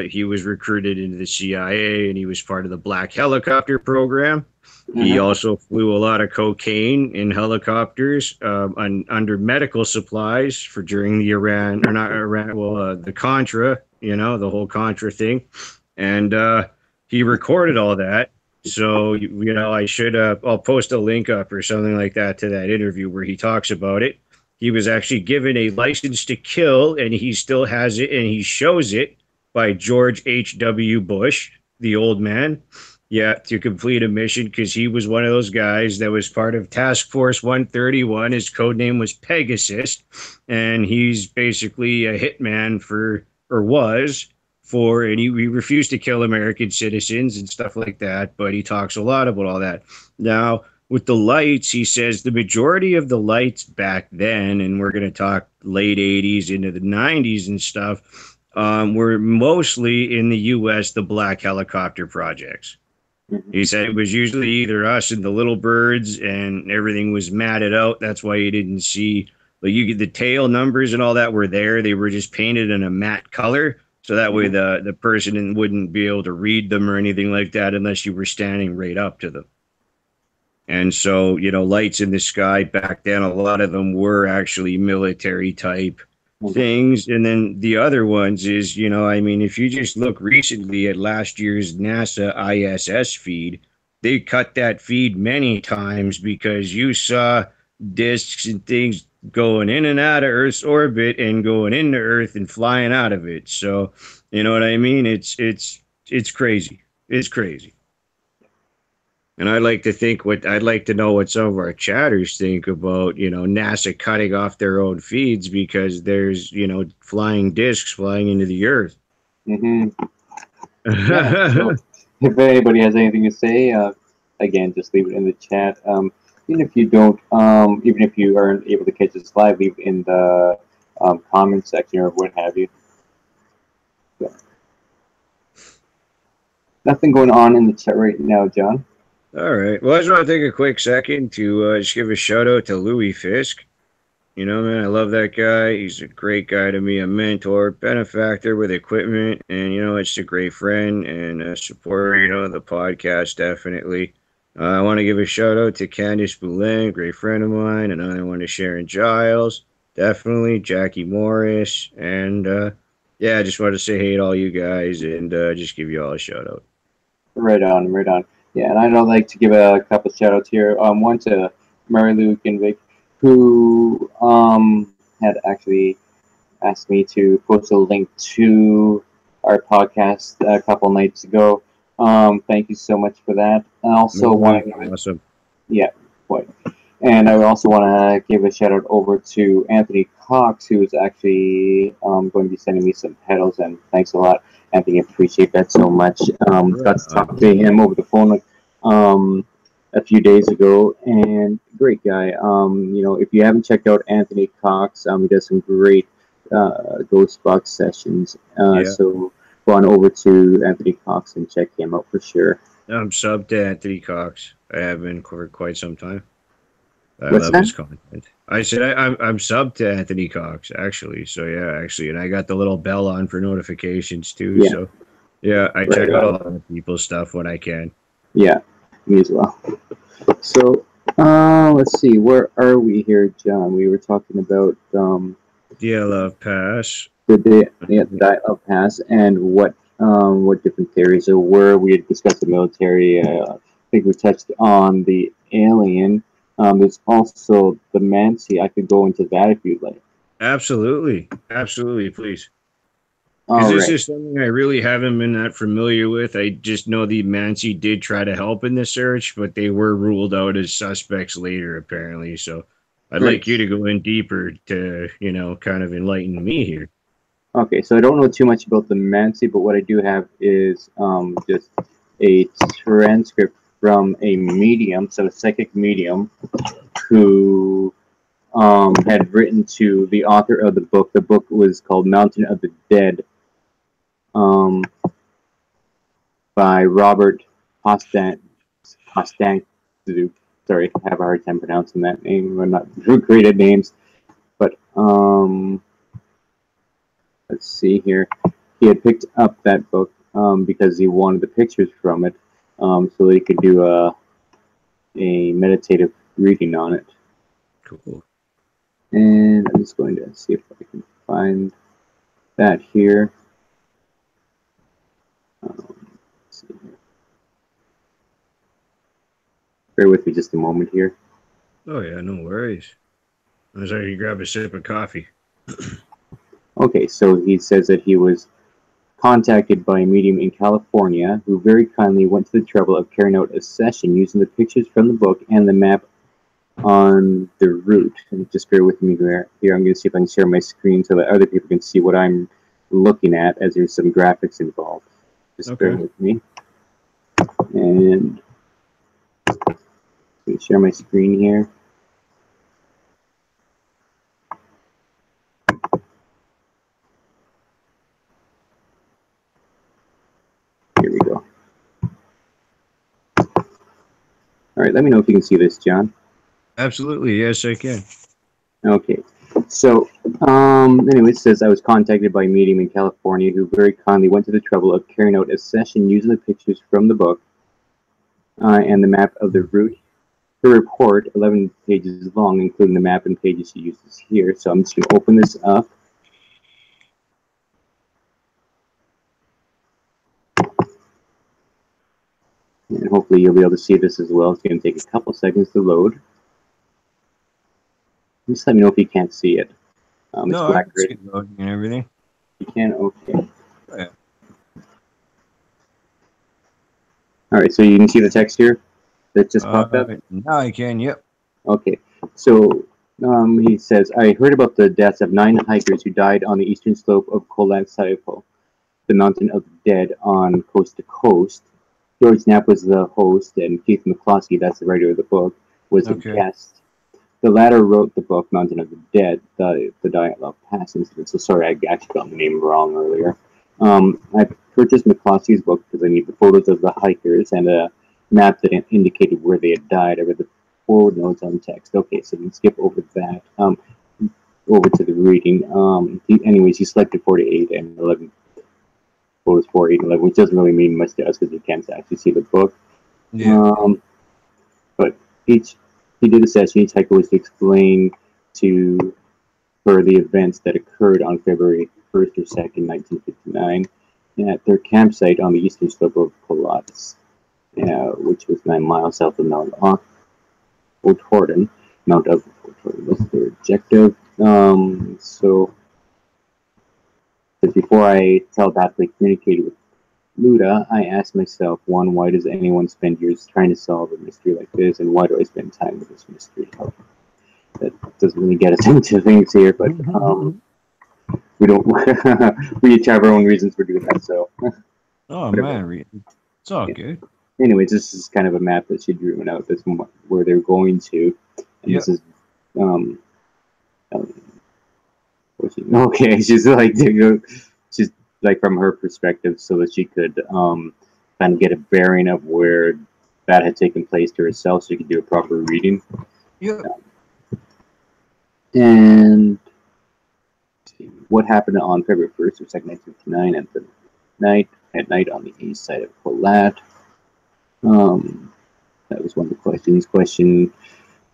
he was recruited into the CIA, and he was part of the Black Helicopter program. He also flew a lot of cocaine in helicopters under medical supplies for during the the Contra, the whole Contra thing. And he recorded all that. So, I'll post a link up or something like that to that interview where he talks about it. He was actually given a license to kill, and he still has it, and he shows it by George H.W. Bush, the old man. Yeah, to complete a mission because he was one of those guys that was part of Task Force 131. His code name was Pegasus, and he's basically a hitman and he refused to kill American citizens and stuff like that, but he talks a lot about all that. Now, with the lights, he says the majority of the lights back then, and we're going to talk late 80s into the 90s and stuff, were mostly in the U.S., the Black Helicopter projects. He said it was usually either us and the little birds, and everything was matted out. That's why you didn't see, like, you get the tail numbers and all that were there. They were just painted in a matte color. So that way the person wouldn't be able to read them or anything like that unless you were standing right up to them. And so, lights in the sky back then, a lot of them were actually military type things. And then the other ones is, if you just look recently at last year's NASA ISS feed, they cut that feed many times because you saw discs and things going in and out of Earth's orbit and going into Earth and flying out of it. So, you know what I mean? It's crazy. It's crazy. And I'd like to know what some of our chatters think about, NASA cutting off their own feeds because there's, flying discs flying into the Earth. Yeah, so if anybody has anything to say, again, just leave it in the chat. Even if you don't, even if you aren't able to catch us live, leave it in the comment section or what have you. So. Nothing going on in the chat right now, John. All right. Well, I just want to take a quick second to just give a shout out to Louis Fisk. Man, I love that guy. He's a great guy to me, a mentor, benefactor with equipment, and, it's a great friend and a supporter, of the podcast, definitely. I want to give a shout out to Candice Boulin, great friend of mine, another one to Sharon Giles, definitely, Jackie Morris, and I just want to say hey to all you guys and just give you all a shout out. Right on, right on. Yeah, and I'd like to give a couple shout outs here. One to Marlee and Vic, who had actually asked me to post a link to our podcast a couple nights ago. Thank you so much for that. I also want to awesome. Yeah, quite. And I also want to give a shout out over to Anthony Cox, who is actually going to be sending me some pedals. And thanks a lot, Anthony. Appreciate that so much. Got to talk to him over the phone a few days ago, and great guy. If you haven't checked out Anthony Cox, he does some great ghost box sessions. So go on over to Anthony Cox and check him out for sure. I'm sub to Anthony Cox. I have been for quite some time. I What's love that? his content. I said I'm sub to Anthony Cox actually. So yeah, actually, and I got the little bell on for notifications too. Yeah. So yeah, I Right check out on. all the people's stuff when I can. Yeah, me as well. So, let's see, where are we here, John? We were talking about Dyatlov Pass. the Dyatlov Pass and what different theories there were. We had discussed the military. I think we touched on the alien. There's also the Mansi. I could go into that if you'd like. Absolutely, absolutely, please. Because All this right. is something I really haven't been that familiar with. I just know the Mansi did try to help in the search, but they were ruled out as suspects later, apparently. So I'd Right. like you to go in deeper to, kind of enlighten me here. Okay, so I don't know too much about the Mansi, but what I do have is just a transcript from a medium, so a psychic medium, who had written to the author of the book. The book was called Mountain of the Dead, by Robert Postan. Sorry, I have a hard time pronouncing that name. We're not great at names, but let's see here. He had picked up that book because he wanted the pictures from it, so that he could do a meditative reading on it. Cool. And I'm just going to see if I can find that here. Let's see here. Bear with me just a moment here. Oh, yeah, no worries. I was ready to grab a sip of coffee. Okay, so he says that he was contacted by a medium in California who very kindly went to the trouble of carrying out a session using the pictures from the book and the map on the route. And just bear with me here. I'm going to see if I can share my screen so that other people can see what I'm looking at, as there's some graphics involved. Just bear with me. And let me share my screen here. Here we go. All right, let me know if you can see this, John. Absolutely, yes, I can. Okay, so anyway, it says I was contacted by a medium in California who very kindly went to the trouble of carrying out a session using the pictures from the book and the map of the route. Her report, 11 pages long, including the map and pages she uses here. So I'm just going to open this up. And hopefully you'll be able to see this as well. It's going to take a couple seconds to load. Just let me know if you can't see it. No, I can see loading and everything. You can? Okay. Oh, yeah. All right, so you can see the text here that just popped up? Now I can, yep. Okay, so he says, I heard about the deaths of 9 hikers who died on the eastern slope of Kolatsaipal, the mountain of the dead on Coast to Coast. George Knapp was the host, and Keith McCloskey, that's the writer of the book, was a guest. The latter wrote the book Mountain of the Dead, the Dyatlov Pass Incident. So sorry, I actually got the name wrong earlier. I purchased McCloskey's book because I need the photos of the hikers and a map that indicated where they had died. I read the forward notes on text. Okay, so we can skip over that. Over to the reading. Anyways, he selected 48 and 11 photos, 4, 8, and 11, which doesn't really mean much to us because you can't actually see the book. Yeah. But he did a session. Each hiker was to explain to her the events that occurred on February 1st or 2nd, 1959, at their campsite on the eastern slope of Pilatus, which was 9 miles south of Mount O'Torton. Mount of O'Torton was their objective. So before I telepathically communicated with Luda, I asked myself, one, why does anyone spend years trying to solve a mystery like this, and why do I spend time with this mystery? Oh, that doesn't really get us into things here, but we don't. We each have our own reasons for doing that, so Oh whatever. man, it's all Yeah. good. Anyways, this is kind of a map that she drew out. This where they're going to, and Yep. this is um, um okay. She's like she's like from her perspective, so that she could kind of get a bearing of where that had taken place to herself, so she could do a proper reading. Yep. And what happened on February 1st or 2nd, 1959 at night on the east side of Polat. That was one of the questions.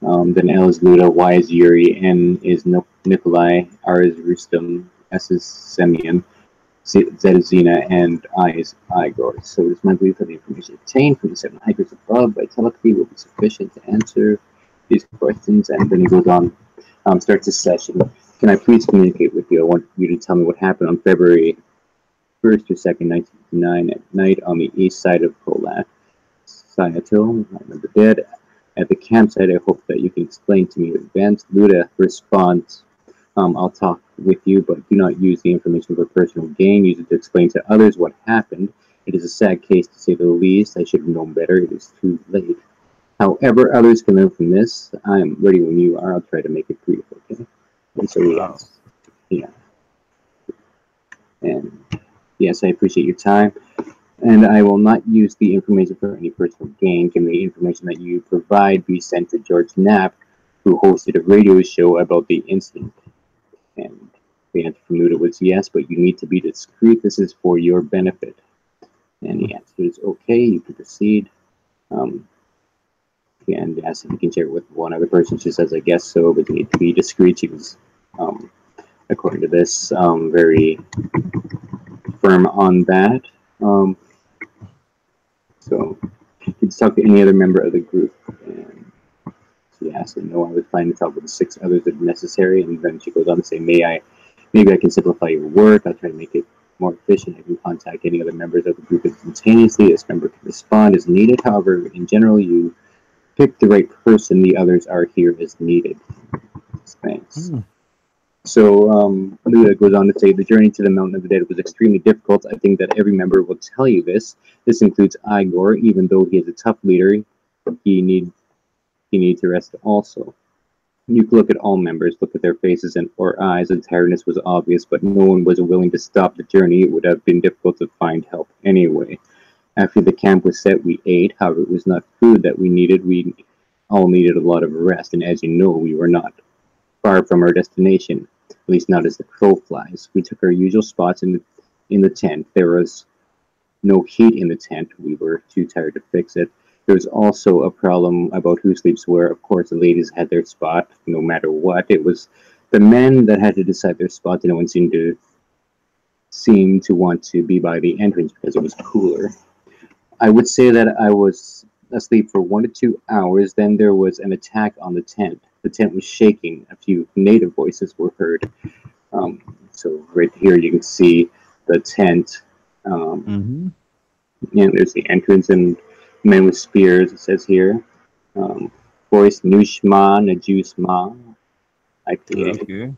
Then L is Luda, Y is Yuri, N is Nikolai, R is Rustem, S is Semyon, Z is Zena, and I is Igor. So it is my belief that the information obtained from the 7 hikers above by telepathy will be sufficient to answer these questions. And then he goes on, starts his session. Can I please communicate with you? I want you to tell me what happened on February 1st or 2nd, 1959 at night on the east side of Polat. Sayatil, I remember dead. At the campsite, I hope that you can explain to me in advance. Luda responds, I'll talk with you, but do not use the information for personal gain. Use it to explain to others what happened. It is a sad case, to say the least. I should have known better. It is too late. However, others can learn from this. I'm ready when you are. I'll try to make it brief, okay? And so, yes. Yeah. And yes, I appreciate your time. And I will not use the information for any personal gain. Can the information that you provide be sent to George Knapp, who hosted a radio show about the incident? And the answer from Luda was yes, but you need to be discreet. This is for your benefit. And the answer is okay, you can proceed. And asked if you can share it with one other person. She says, I guess so, but you need to be discreet. She was, according to this, very firm on that. So, did you talk to any other member of the group? And she asked, no, I was planning to talk with the 6 others if necessary. And then she goes on to say, maybe I can simplify your work. I'll try to make it more efficient. I can contact any other members of the group instantaneously. This member can respond as needed. However, in general, you pick the right person. The others are here as needed. Thanks. So Luda goes on to say, the journey to the Mountain of the Dead was extremely difficult. I think that every member will tell you this. This includes Igor. Even though he is a tough leader, he needs to rest also. You can look at all members, look at their faces or eyes. The tiredness was obvious, but no one was willing to stop the journey. It would have been difficult to find help anyway. After the camp was set, we ate. However, it was not food that we needed. We all needed a lot of rest, and as you know, we were not far from our destination, at least not as the crow flies. We took our usual spots in the tent. There was no heat in the tent. We were too tired to fix it. There was also a problem about who sleeps where. Of course, the ladies had their spot, no matter what. It was the men that had to decide their spot. No one seemed to want to be by the entrance because it was cooler. I would say that I was asleep for 1 to 2 hours. Then there was an attack on the tent. The tent was shaking. A few native voices were heard. So right here you can see the tent. And there's the entrance and men with spears. It says here. Voice Nushma Najusma. Okay.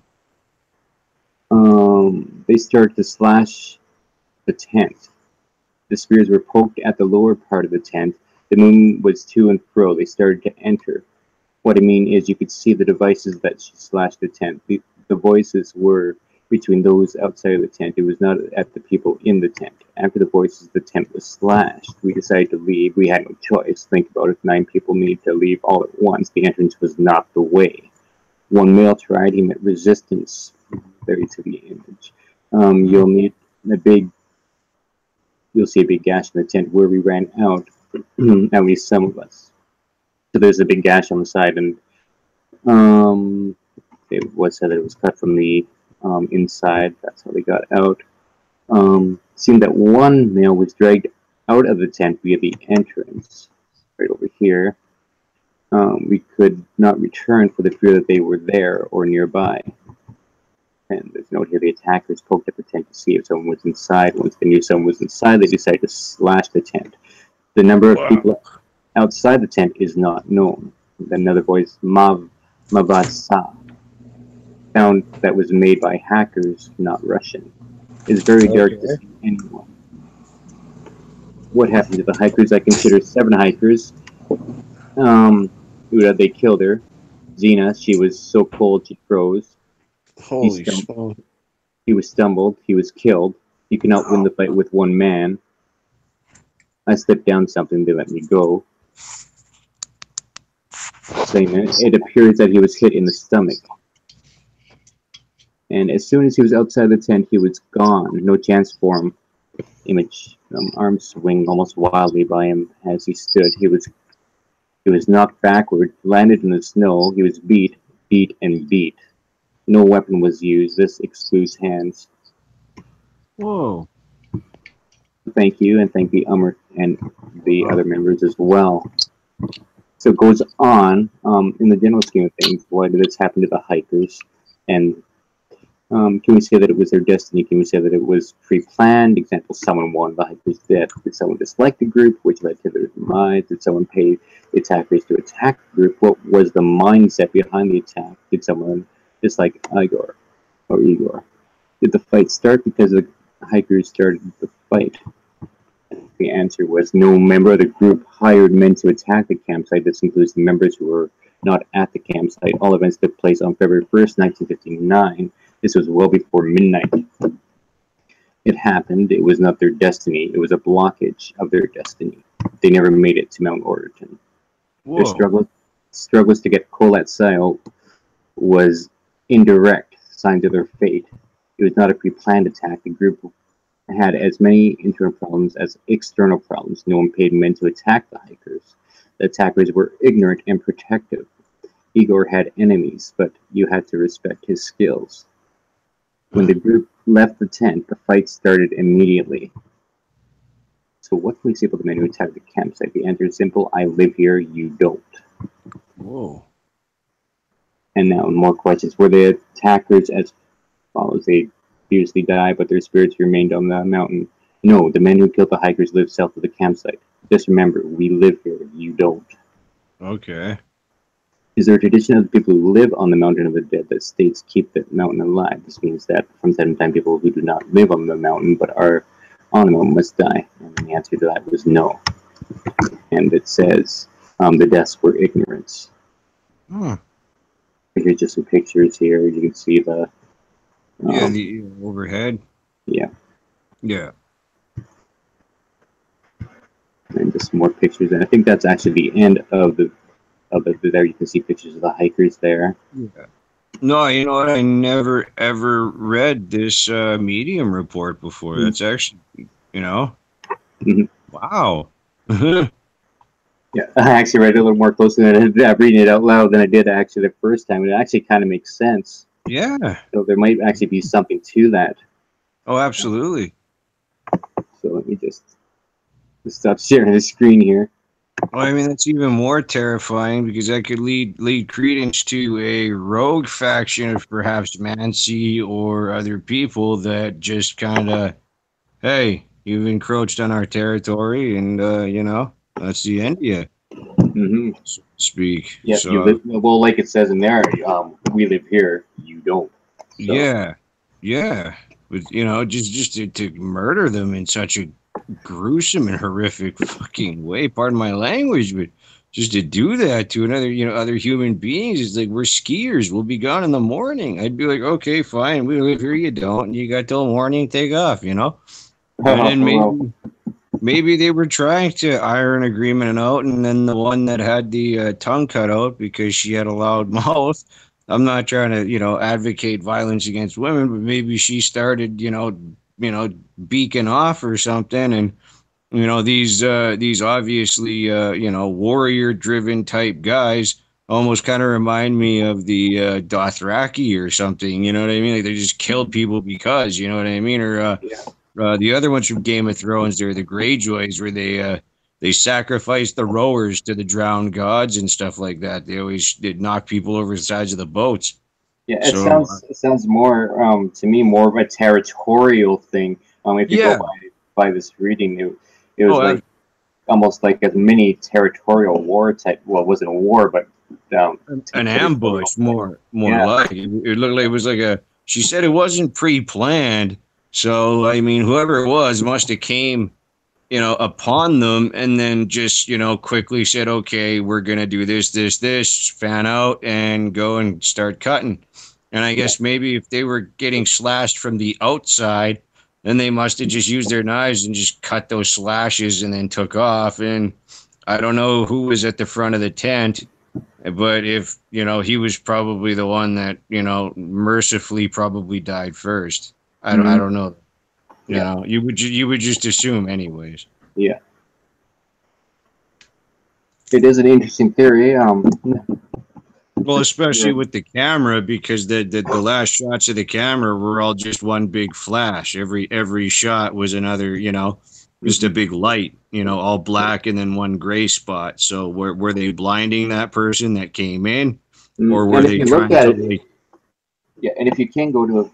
They started to slash the tent. The spears were poked at the lower part of the tent. The moon was to and fro. They started to enter. What I mean is you could see the devices that slashed the tent. The voices were between those outside of the tent. It was not at the people in the tent. After the voices, the tent was slashed. We decided to leave. We had no choice. Think about it. 9 people need to leave all at once. The entrance was not the way. One male tried. He met resistance. Very to the image. You'll see a big gash in the tent where we ran out, at least some of us. So there's a big gash on the side, and it was said that it was cut from the inside. That's how they got out. Seemed that one male was dragged out of the tent via the entrance, right over here. We could not return for the fear that they were there or nearby. And there's a note here: the attackers poked at the tent to see if someone was inside. Once they knew someone was inside, they decided to slash the tent. The number of people outside the tent is not known. Then another voice, Mavasa, sound that was made by hackers, not Russian. It's very dark to see anyone. What happened to the hikers? I consider 7 hikers. They killed her. Xena, she was so cold she froze. Holy shit. He was stumbled. He was killed. You cannot win the fight with one man. I slipped down something. They let me go. It appears that he was hit in the stomach. And as soon as he was outside the tent, he was gone. No chance for him. Image, arms swing almost wildly by him as he stood. He was knocked backward, landed in the snow. He was beat, and beat. No weapon was used. This excludes hands. Whoa. Thank you, and thank the and the other members as well. So it goes on, in the general scheme of things, why did this happen to the hikers? And can we say that it was their destiny? Can we say that it was pre-planned? Example, someone wanted the hikers dead. Did someone dislike the group, which led to their demise? Did someone pay the attackers to attack the group? What was the mindset behind the attack? Did someone dislike Igor or Igor? Did the fight start because the hikers started the fight? The answer was no member of the group hired men to attack the campsite. This includes the members who were not at the campsite. All events took place on February 1st, 1959. This was well before midnight. It happened. It was not their destiny. It was a blockage of their destiny. They never made it to Mount Orderton. Whoa. Their struggles to get Colette Sile was indirect signs of their fate. It was not a pre-planned attack. The group had as many internal problems as external problems. No one paid men to attack the hikers. The attackers were ignorant and protective. Igor had enemies, but you had to respect his skills. When the group left the tent, the fight started immediately. So what can we say about the men who attacked the campsite? The answer is simple: I live here, you don't. Whoa. And now more questions. Were the attackers as follows? They fiercely died, but their spirits remained on the mountain. No, the men who killed the hikers lived south of the campsite. Just remember, we live here, you don't. Okay. Is there a tradition of the people who live on the mountain of the dead that states keep the mountain alive? This means that from time to time, people who do not live on the mountain but are on the mountain must die. And the answer to that was no. And it says the deaths were ignorance. Here's just some pictures here. You can see the the overhead. Yeah. Yeah. And just more pictures. And I think that's actually the end of the there. You can see pictures of the hikers there. Yeah. No, you know what? I never ever read this Medium report before. That's actually, wow. Yeah, I actually read it a little more closely than I did reading it out loud than I did actually the first time. It actually kind of makes sense. Yeah. So there might actually be something to that. Oh, absolutely. So let me just stop sharing the screen here. Well, I mean, that's even more terrifying because that could lead credence to a rogue faction of perhaps Mansi or other people that just kind of, hey, you've encroached on our territory, and that's the end of you. Mm-hmm. So to speak. Yeah. So, well, like it says in there, we live here, you don't. So. Yeah. But just to murder them in such a gruesome and horrific fucking way, pardon my language, but just to do that to another other human beings, it's like, we're skiers, we'll be gone in the morning. I'd be like, okay, fine, we live here, you don't, and you got till morning, take off, and then maybe they were trying to iron agreement out, and then the one that had the tongue cut out because she had a loud mouth. I'm not trying to advocate violence against women, but maybe she started beaking off or something, and these obviously warrior driven type guys almost kind of remind me of the Dothraki or something. You know what I mean? Like, they just killed people because, you know what I mean? Or the other ones from Game of Thrones, they're the Greyjoys, where they sacrificed the rowers to the drowned gods and stuff like that. They always did knock people over the sides of the boats. Yeah, So it sounds more to me more of a territorial thing. If you go yeah. by this reading, it was Oh, like almost like a mini territorial war type. Well, it wasn't a war, but an territorial ambush, thing. more Yeah. like it looked like it was like a. She said it wasn't pre-planned, so I mean, whoever it was must have came, upon them, and then just quickly said, okay, we're gonna do this, fan out, and go and start cutting. And I Yeah. guess maybe if they were getting slashed from the outside, then they must have just used their knives and just cut those slashes and then took off. And I don't know who was at the front of the tent, but if, he was probably the one that, mercifully probably died first. I Hmm. don't know. Yeah. You would just assume anyways. Yeah. It is an interesting theory. Well, especially Yeah. with the camera, because the last shots of the camera were all just one big flash. Every shot was another, just a Mhm. big light, all black and then one gray spot. So were they blinding that person that came in, or were And if they you look trying at to it, like? yeah, and if you can go to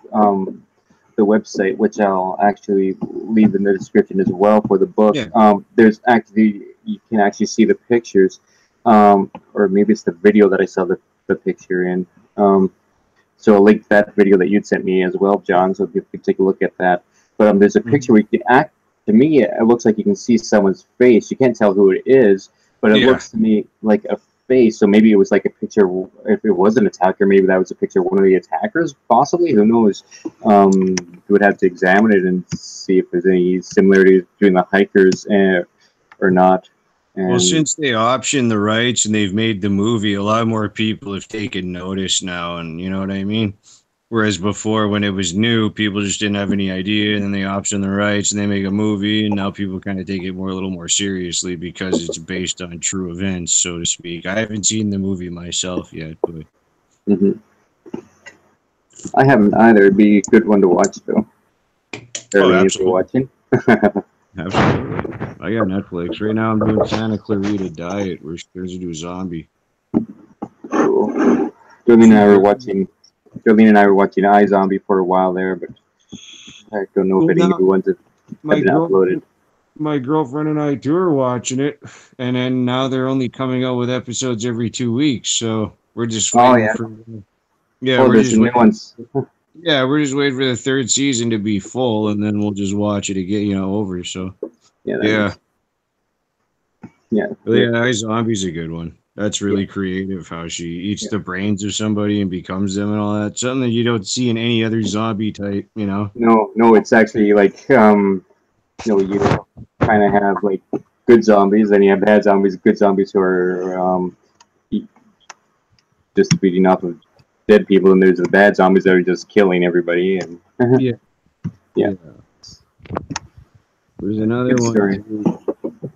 the website, which I'll actually leave in the description as well for the book. Yeah. There's actually you can actually see the pictures, or maybe it's the video that I saw the picture in. So I'll link that video that you'd sent me as well, John. So if you could take a look at that. But there's a picture Mhm. where you can act. To me, it looks like you can see someone's face. You can't tell who it is, but it Yeah. looks to me like a face. So maybe it was like a picture. If it was an attacker, maybe that was a picture of one of the attackers, possibly. Who knows? You would have to examine it and see if there's any similarities between the hikers or not. Well, And since they optioned the rights and they've made the movie, a lot more people have taken notice now, and you know what I mean? Whereas before, when it was new, people just didn't have any idea, and then they option the rights and they make a movie, and now people kind of take it a little more seriously because it's based on true events, so to speak. I haven't seen the movie myself yet, but mhm. I haven't either. It'd be a good one to watch though. oh, Early if you're absolutely, watching. absolutely. I got Netflix right now. I'm doing Santa Clarita Diet. We're supposed to do a zombie. Cool. Jolene and I were watching. Jolene and I were watching iZombie for a while there, but I don't know if Well, any now new ones have my been uploaded. girlfriend my girlfriend and I too are watching it, and then now they're only coming out with episodes every 2 weeks. So we're just Oh waiting yeah. for, yeah, Oh, we're there's just some new waiting. ones. Yeah, we're just waiting for the third season to be full, and then we'll just watch it again, over. So Yeah, that yeah, makes. Yeah. but yeah, iZombie's a good one. That's Yeah. really creative. How she eats Yeah. the brains of somebody and becomes them and all that. Something that you don't see in any other zombie type. No, no, it's actually like you kind of have like good zombies, and you have bad zombies, good zombies who are eat- just feeding off of dead people, and there's the bad zombies that are just killing everybody. And Yeah, yeah, yeah. There's another good one story. too.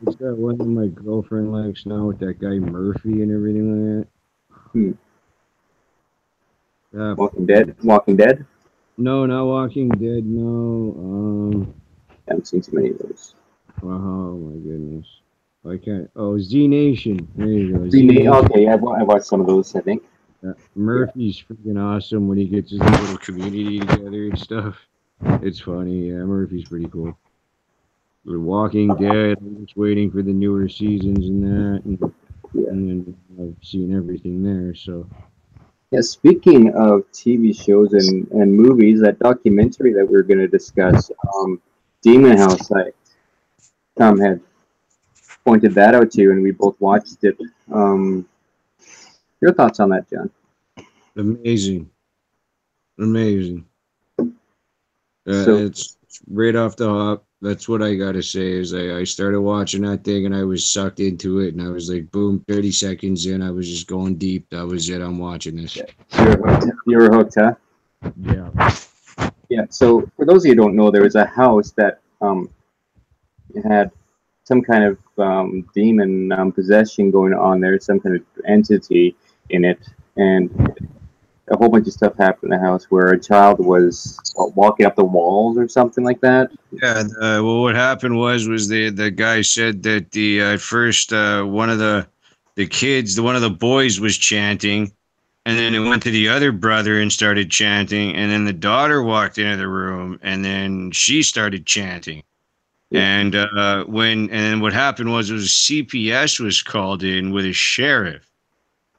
It's that one that my girlfriend likes now with that guy Murphy and everything like Hmm. that. Ah, Walking Dead. Walking Dead. no, not Walking Dead. No. I haven't seen too many of those. Oh my goodness. I can't. Oh, Z Nation. There you go. Z Nation. Okay, I've watched some of those. I think. Yeah. Murphy's freaking awesome when he gets his little community together and stuff. It's funny. Yeah, Murphy's pretty cool. The Walking Dead. I'm just waiting for the newer seasons and that, Yeah. and then I've seen everything there. So Yeah. Speaking of TV shows and movies, that documentary that we are going to discuss, Demon House. Tom had pointed that out to you, and we both watched it. Um, your thoughts on that, John? amazing, amazing. So, It's right off the hop. That's what I gotta say. Is I started watching that thing and I was sucked into it, and I was like, boom, 30 seconds in, I was just going deep. That was it. I'm watching this. yeah, you're hooked, huh? Yeah. Yeah. So, for those of you who don't know, there was a house that had some kind of demon possession going on there, some kind of entity in it, and a whole bunch of stuff happened in the house where a child was walking up the walls or something like that. Yeah. Well, what happened was the guy said that the at first one of the kids, one of the boys was chanting, And then it went to the other brother and started chanting. And then the daughter walked into the room and then she started chanting. Yeah. And then what happened was CPS was called in with a sheriff.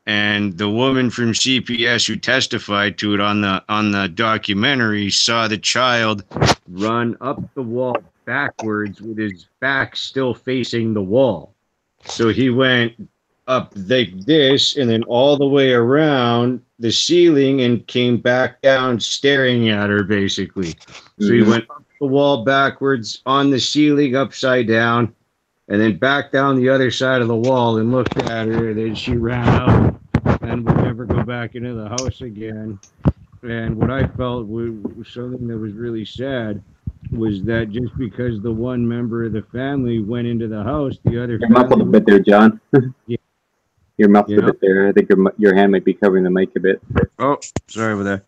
And the woman from CPS who testified to it on the documentary saw the child run up the wall backwards with his back still facing the wall. So he went up like this and then all the way around the ceiling and came back down staring at her, basically. So he went up the wall backwards on the ceiling upside down and then back down the other side of the wall and looked at her, and then she ran out and would never go back into the house again. And what I felt was something that was really sad was that just because the one member of the family went into the house, the other You're muffled a family... bit there, John. Yeah. You're muffled a bit there. I think your hand might be covering the mic a bit. Oh, sorry about that.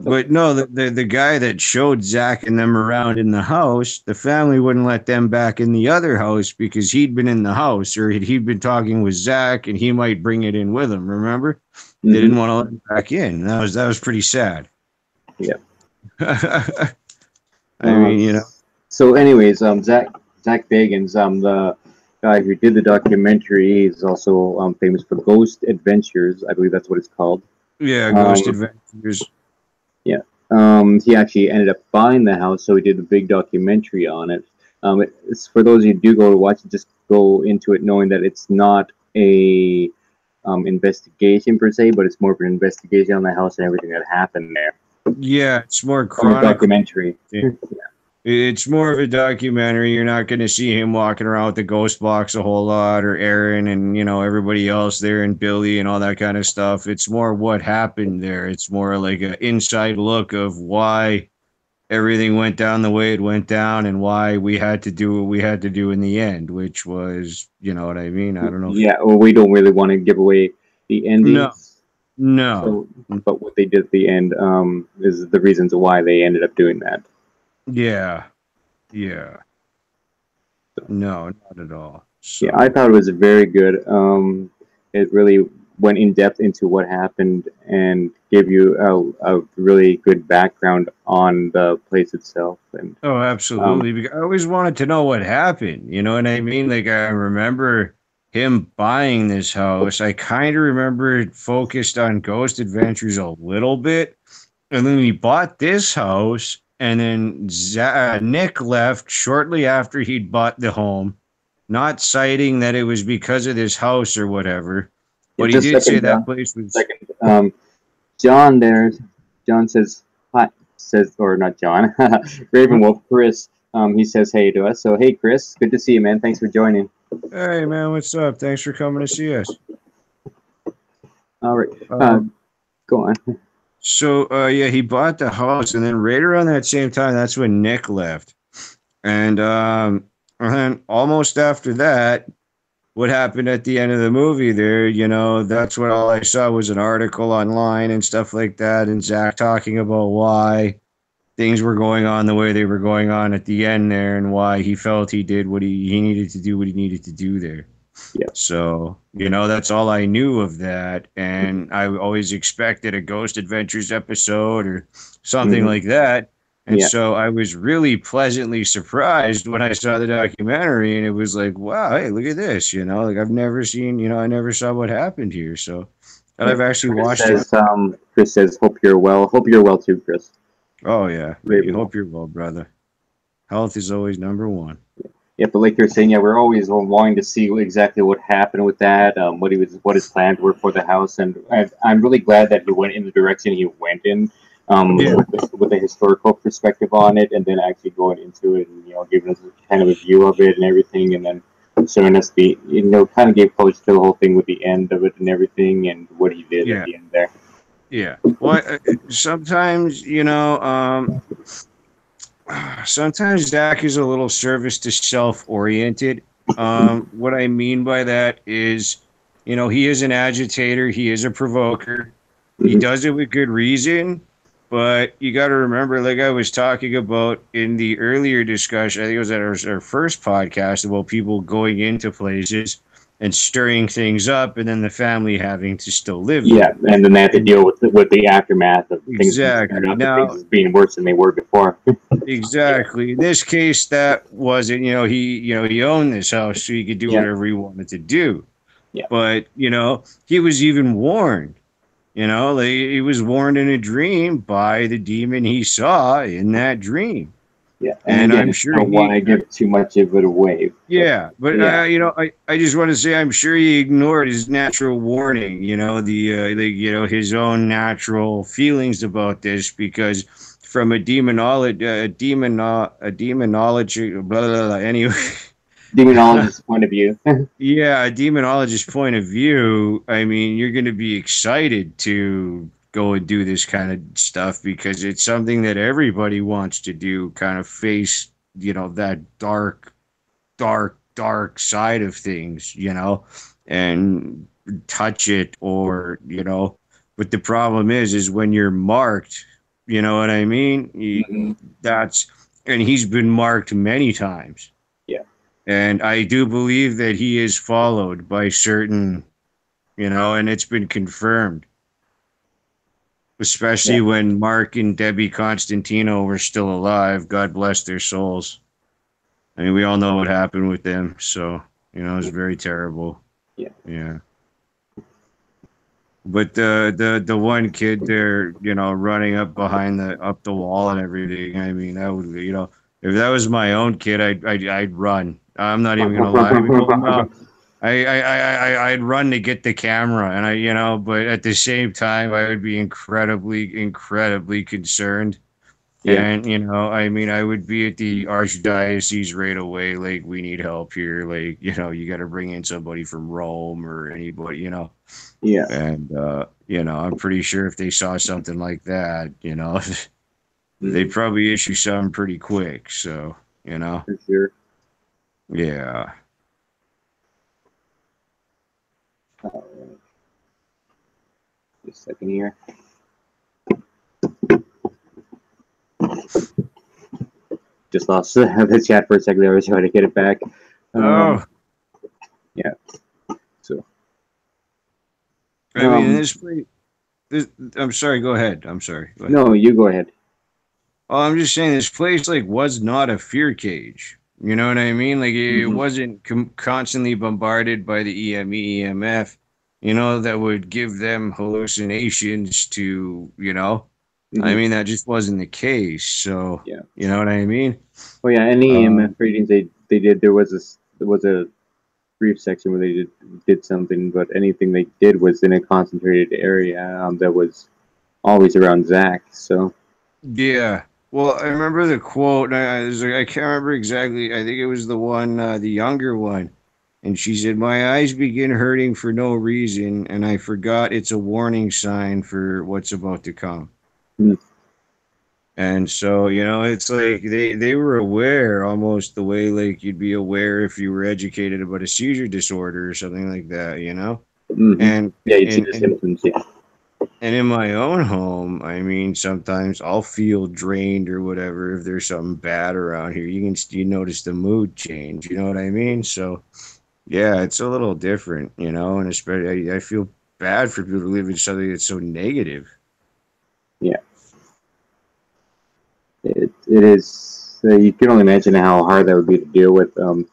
But no, the guy that showed Zack and them around in the house, the family wouldn't let them back in the other house because he'd been in the house, or he'd been talking with Zack and he might bring it in with him. Remember? They didn't want to let him back in. That was pretty sad. Yeah. I mean, you know. So, anyways, Zack Bagans, the guy who did the documentary, is also famous for Ghost Adventures. I believe that's what it's called. Yeah, Ghost Adventures. Yeah. He actually ended up buying the house, so he did a big documentary on it. It's for those of you who do go to watch it, just go into it knowing that it's not a investigation per se, but it's more of an investigation on the house and everything that happened there. Yeah, it's more a documentary. Yeah. It's more of a documentary. You're not going to see him walking around with the ghost box a whole lot, or Aaron and, you know, everybody else there and Billy and all that kind of stuff. It's more what happened there. It's more like an inside look of why everything went down the way it went down and why we had to do what we had to do in the end, which was, you know what I mean? I don't know. Yeah, well, we don't really want to give away the endings. No. So, but what they did at the end is the reasons why they ended up doing that. Yeah. No, not at all. So. Yeah, I thought it was very good. It really went in depth into what happened and gave you a really good background on the place itself. And oh, absolutely. Because I always wanted to know what happened. You know what I mean? Like, I remember him buying this house. I kind of remember it focused on Ghost Adventures a little bit. And then he bought this house. And then Nick left shortly after he'd bought the home, not citing that it was because of this house or whatever. But he did say that place was... John says, hi, or not John, Ravenwolf, Chris, he says hey to us. So, hey, Chris, good to see you, man. Thanks for joining. Hey, man, what's up? Thanks for coming to see us. All right. Go on. So, yeah, he bought the house, and then right around that same time, that's when Nick left. And then almost after that, what happened at the end of the movie there, you know, that's what all I saw was an article online and stuff like that, and Zack talking about why things were going on the way they were going on at the end there, and why he felt he did what he needed to do, what he needed to do there. Yeah. So, you know, that's all I knew of that. And I always expected a Ghost Adventures episode or something like that. And so I was really pleasantly surprised when I saw the documentary, and it was like, wow, hey, look at this. You know, like I've never seen, you know, I never saw what happened here. So, and I've actually watched it. Chris says, hope you're well. Hope you're well too, Chris. Oh, yeah. I hope you're well, brother. Health is always number one. Yeah, but like you're saying, yeah, we're always wanting to see exactly what happened with that, what his plans were for the house, and I'm really glad that he went in the direction he went in, with a historical perspective on it, and then actually going into it and, you know, giving us kind of a view of it and everything, and then showing us the, you know, kind of gave closure to the whole thing with the end of it and everything, and what he did at the end there. Yeah. Well, sometimes, you know, sometimes Zack is a little service to self-oriented. What I mean by that is, you know, he is an agitator. He is a provoker. He does it with good reason. But you got to remember, like I was talking about in the earlier discussion, I think it was at our first podcast about people going into places. and stirring things up, and then the family having to still live Yeah, there. and then they have to deal with the aftermath of things being stirred Exactly. up and Now, things being worse than they were before. exactly. In this case, that wasn't, he owned this house, so he could do Yeah, whatever he wanted to do. yeah, But, he was even warned. Like he was warned in a dream by the demon he saw in that dream. yeah. And And again, I'm I sure don't want to give too much of it away, but yeah, but yeah, I just want to say I'm sure he ignored his natural warning, his own natural feelings about this because from a demonology, blah, blah, blah, anyway. demonologist's point of view. Yeah, a demonologist's point of view, I mean, you're going to be excited to go and do this kind of stuff because it's something that everybody wants to do, kind of face, that dark side of things, and touch it but the problem is when you're marked, you know what I mean? Hmm. That's, and he's been marked many times. Yeah, And I do believe that he is followed by certain, and it's been confirmed, yeah, especially when Mark and Debbie Constantino were still alive. God bless their souls. I mean, we all know what happened with them. So, it was very terrible. yeah, Yeah. But the one kid there, running up the wall and everything. I mean, that would, if that was my own kid, I'd run. I'm not even gonna lie. Well, no, I'd run to get the camera, and but at the same time, I would be incredibly concerned. yeah, And I mean, I would be at the archdiocese right away. Like, we need help here. Like, you got to bring in somebody from Rome or anybody, yeah. and I'm pretty sure if they saw something like that, they'd Mm, probably issue something pretty quick. So, for sure. yeah. All right, just a second here. Just lost the chat for a second. I was trying to get it back. Oh, Yeah. So, I mean, um, this place. I'm sorry. Go ahead. I'm sorry. Go ahead. no, you go ahead. Oh, I'm just saying this place like was not a fear cage. You know what I mean? Like it Hmm. wasn't constantly bombarded by the EMF, that would give them hallucinations to, I Hmm. mean, that just wasn't the case. So, Yeah. you know what I mean? Oh yeah. Any EMF Um, readings they did, there was a brief section where they did something, but anything they did was in a concentrated area that was always around Zack. So. yeah. Well, I remember the quote, and I was like, I can't remember exactly. I think it was the one, the younger one. And she said, "My eyes begin hurting for no reason, and I forgot it's a warning sign for what's about to come." Mm. And so, it's like they were aware almost the way like you'd be aware if you were educated about a seizure disorder or something like that. Hmm. And Yeah, you'd see and the and symptoms. Yeah. and in my own home, I mean, sometimes I'll feel drained or whatever if there's something bad around here. You notice the mood change, you know what I mean? So, yeah, it's a little different, and especially I feel bad for people who live in something that's so negative. Yeah. It is. You can only imagine how hard that would be to deal with the Oh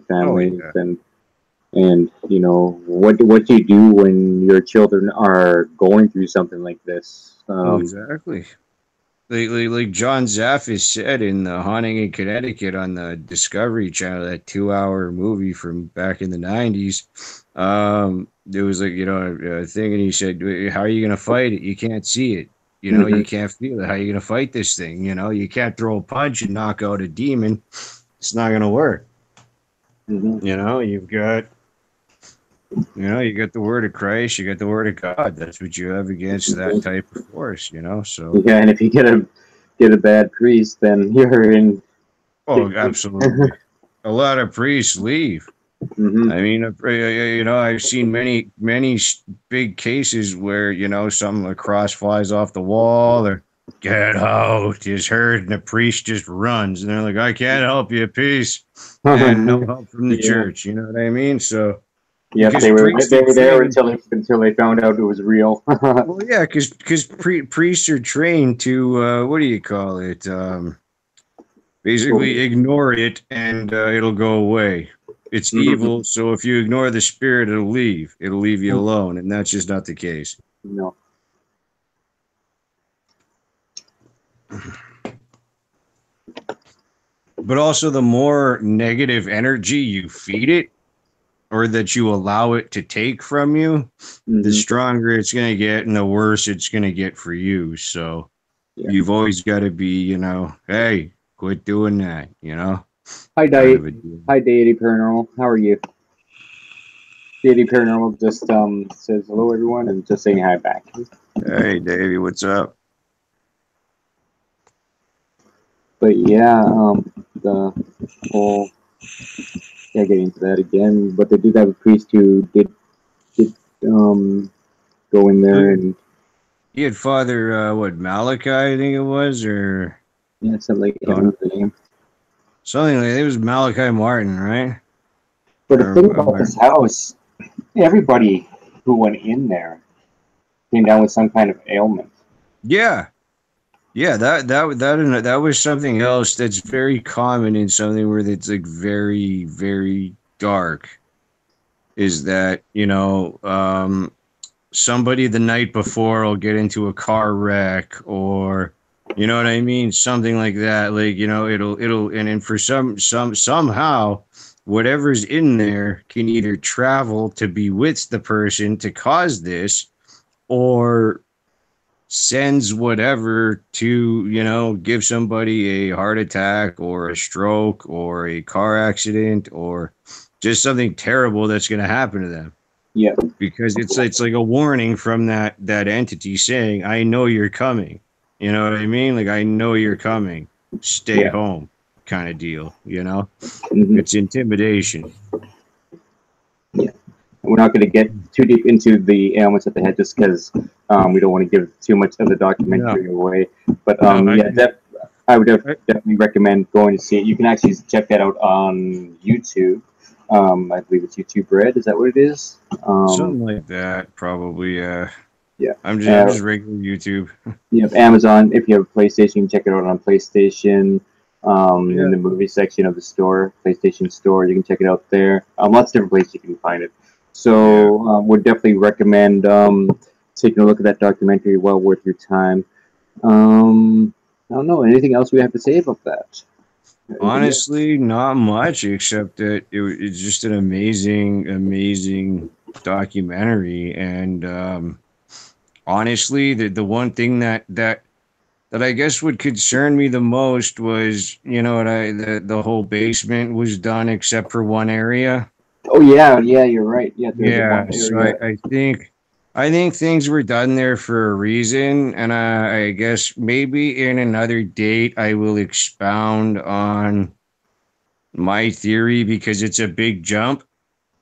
families yeah. and what do you do when your children are going through something like this? Oh, exactly. Like John Zaffis said in the Haunting in Connecticut on the Discovery Channel, that 2 hour movie from back in the 90s. There was like, a thing, and he said, "How are you going to fight it? You can't see it. Hmm. You can't feel it. How are you going to fight this thing? You can't throw a punch and knock out a demon. It's not going to work. Hmm. You've got, you got the word of Christ, you got the word of God. That's what you have against that type of force, so. Yeah, and if you get a bad priest, then you're in Oh, big trouble. absolutely. A lot of priests leave. Hmm. I mean, I've seen many big cases where, some cross flies off the wall or get out is heard and the priest just runs and they're like, I can't help you, peace. And no help from the Yeah. church. You know what I mean? So, Yep, because they were priests they are were there trained. until they found out it was real. Well, yeah, because priests are trained to what do you call it? Basically, ignore it and it'll go away. It's evil, so if you ignore the spirit, it'll leave. It'll leave you alone, and that's just not the case. No. But also, the more negative energy you feed it, or that you allow it to take from you, the stronger it's going to get and the worse it's going to get for you. So you've always got to be, hey, quit doing that, Hi, kind Diet. of a deal. Hi, Deity Paranormal. How are you? Deity Paranormal just says hello, everyone, and just saying hi back. Hey, Davey, what's up? But yeah, the whole getting into that again. But they did have a priest who did go in there and he had Father Malachi, I think it was, or something like the name. Something like it was Malachi Martin, right? But the thing about this house, everybody who went in there came down with some kind of ailment. Yeah, that was something else that's very common in something where it's like very, very dark. Is that somebody the night before will get into a car wreck, or you know what I mean, something like that. Like it'll and for somehow whatever's in there can either travel to be with the person to cause this, or sends whatever to give somebody a heart attack or a stroke or a car accident or just something terrible that's going to happen to them. Yeah, because it's like a warning from that entity saying, I know you're coming. You know what I mean? Like, I know you're coming. Stay home, kind of deal. It's intimidation. Yeah, we're not going to get too deep into the ailments of the head just because we don't want to give too much of the documentary away. But I would definitely recommend going to see it. You can actually check that out on YouTube. I believe it's YouTube Red. Is that what it is? Something like that, probably. Yeah. I'm just regular YouTube. You have Amazon. If you have a PlayStation, you can check it out on PlayStation. In the movie section of the store, PlayStation Store, you can check it out there. Lots of different places you can find it. So would definitely recommend taking a look at that documentary. Well worth your time. I don't know. Anything else we have to say about that? Honestly, not much, except that it's just an amazing documentary. And honestly, the one thing that I guess would concern me the most was, the whole basement was done except for one area. Oh yeah, you're right. Yeah, so I think things were done there for a reason, and I guess maybe in another date I will expound on my theory because it's a big jump.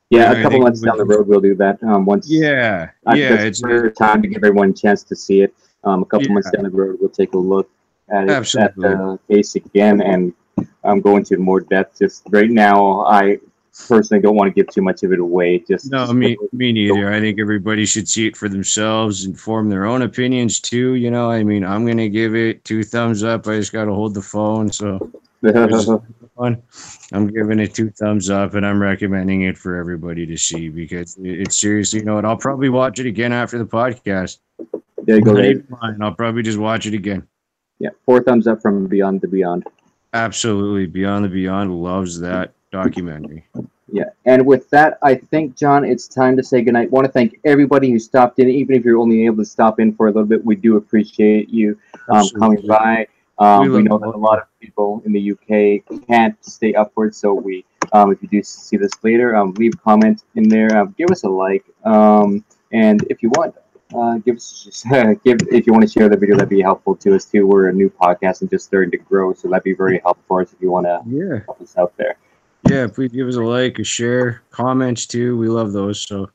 Yeah, a couple months down the road we'll do that. Once it's for time to give everyone a chance to see it. A couple months down the road we'll take a look at it at the case again and go into more depth. Just right now, I personally don't want to give too much of it away. Me neither. I think everybody should see it for themselves and form their own opinions too. I'm gonna give it 2 thumbs up. I just gotta hold the phone, so I'm giving it 2 thumbs up, and I'm recommending it for everybody to see because it's seriously, I'll probably watch it again after the podcast. There you go. I'll probably just watch it again. Yeah, 4 thumbs up from Beyond the Beyond. Absolutely, Beyond the Beyond loves that documentary. Yeah, and with that, I think, John, it's time to say goodnight. I want to thank everybody who stopped in, even if you're only able to stop in for a little bit. We do appreciate you coming by. We know that a lot of people in the UK can't stay upwards, so if you do see this later, leave a comment in there, give us a like, and if you want, if you want to share the video, that'd be helpful to us too. We're a new podcast and just starting to grow, so that'd be very helpful for us if you want to help us out there. Yeah, please give us a like, a share, comments too. We love those. So,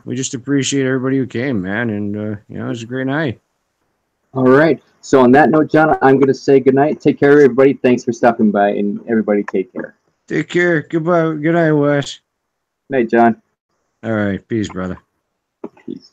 we just appreciate everybody who came, man. And, it was a great night. All right. So on that note, John, I'm going to say goodnight. Take care, everybody. Thanks for stopping by, and everybody take care. Take care. Goodbye. Good night, Wes. Night, John. All right. Peace, brother. Peace.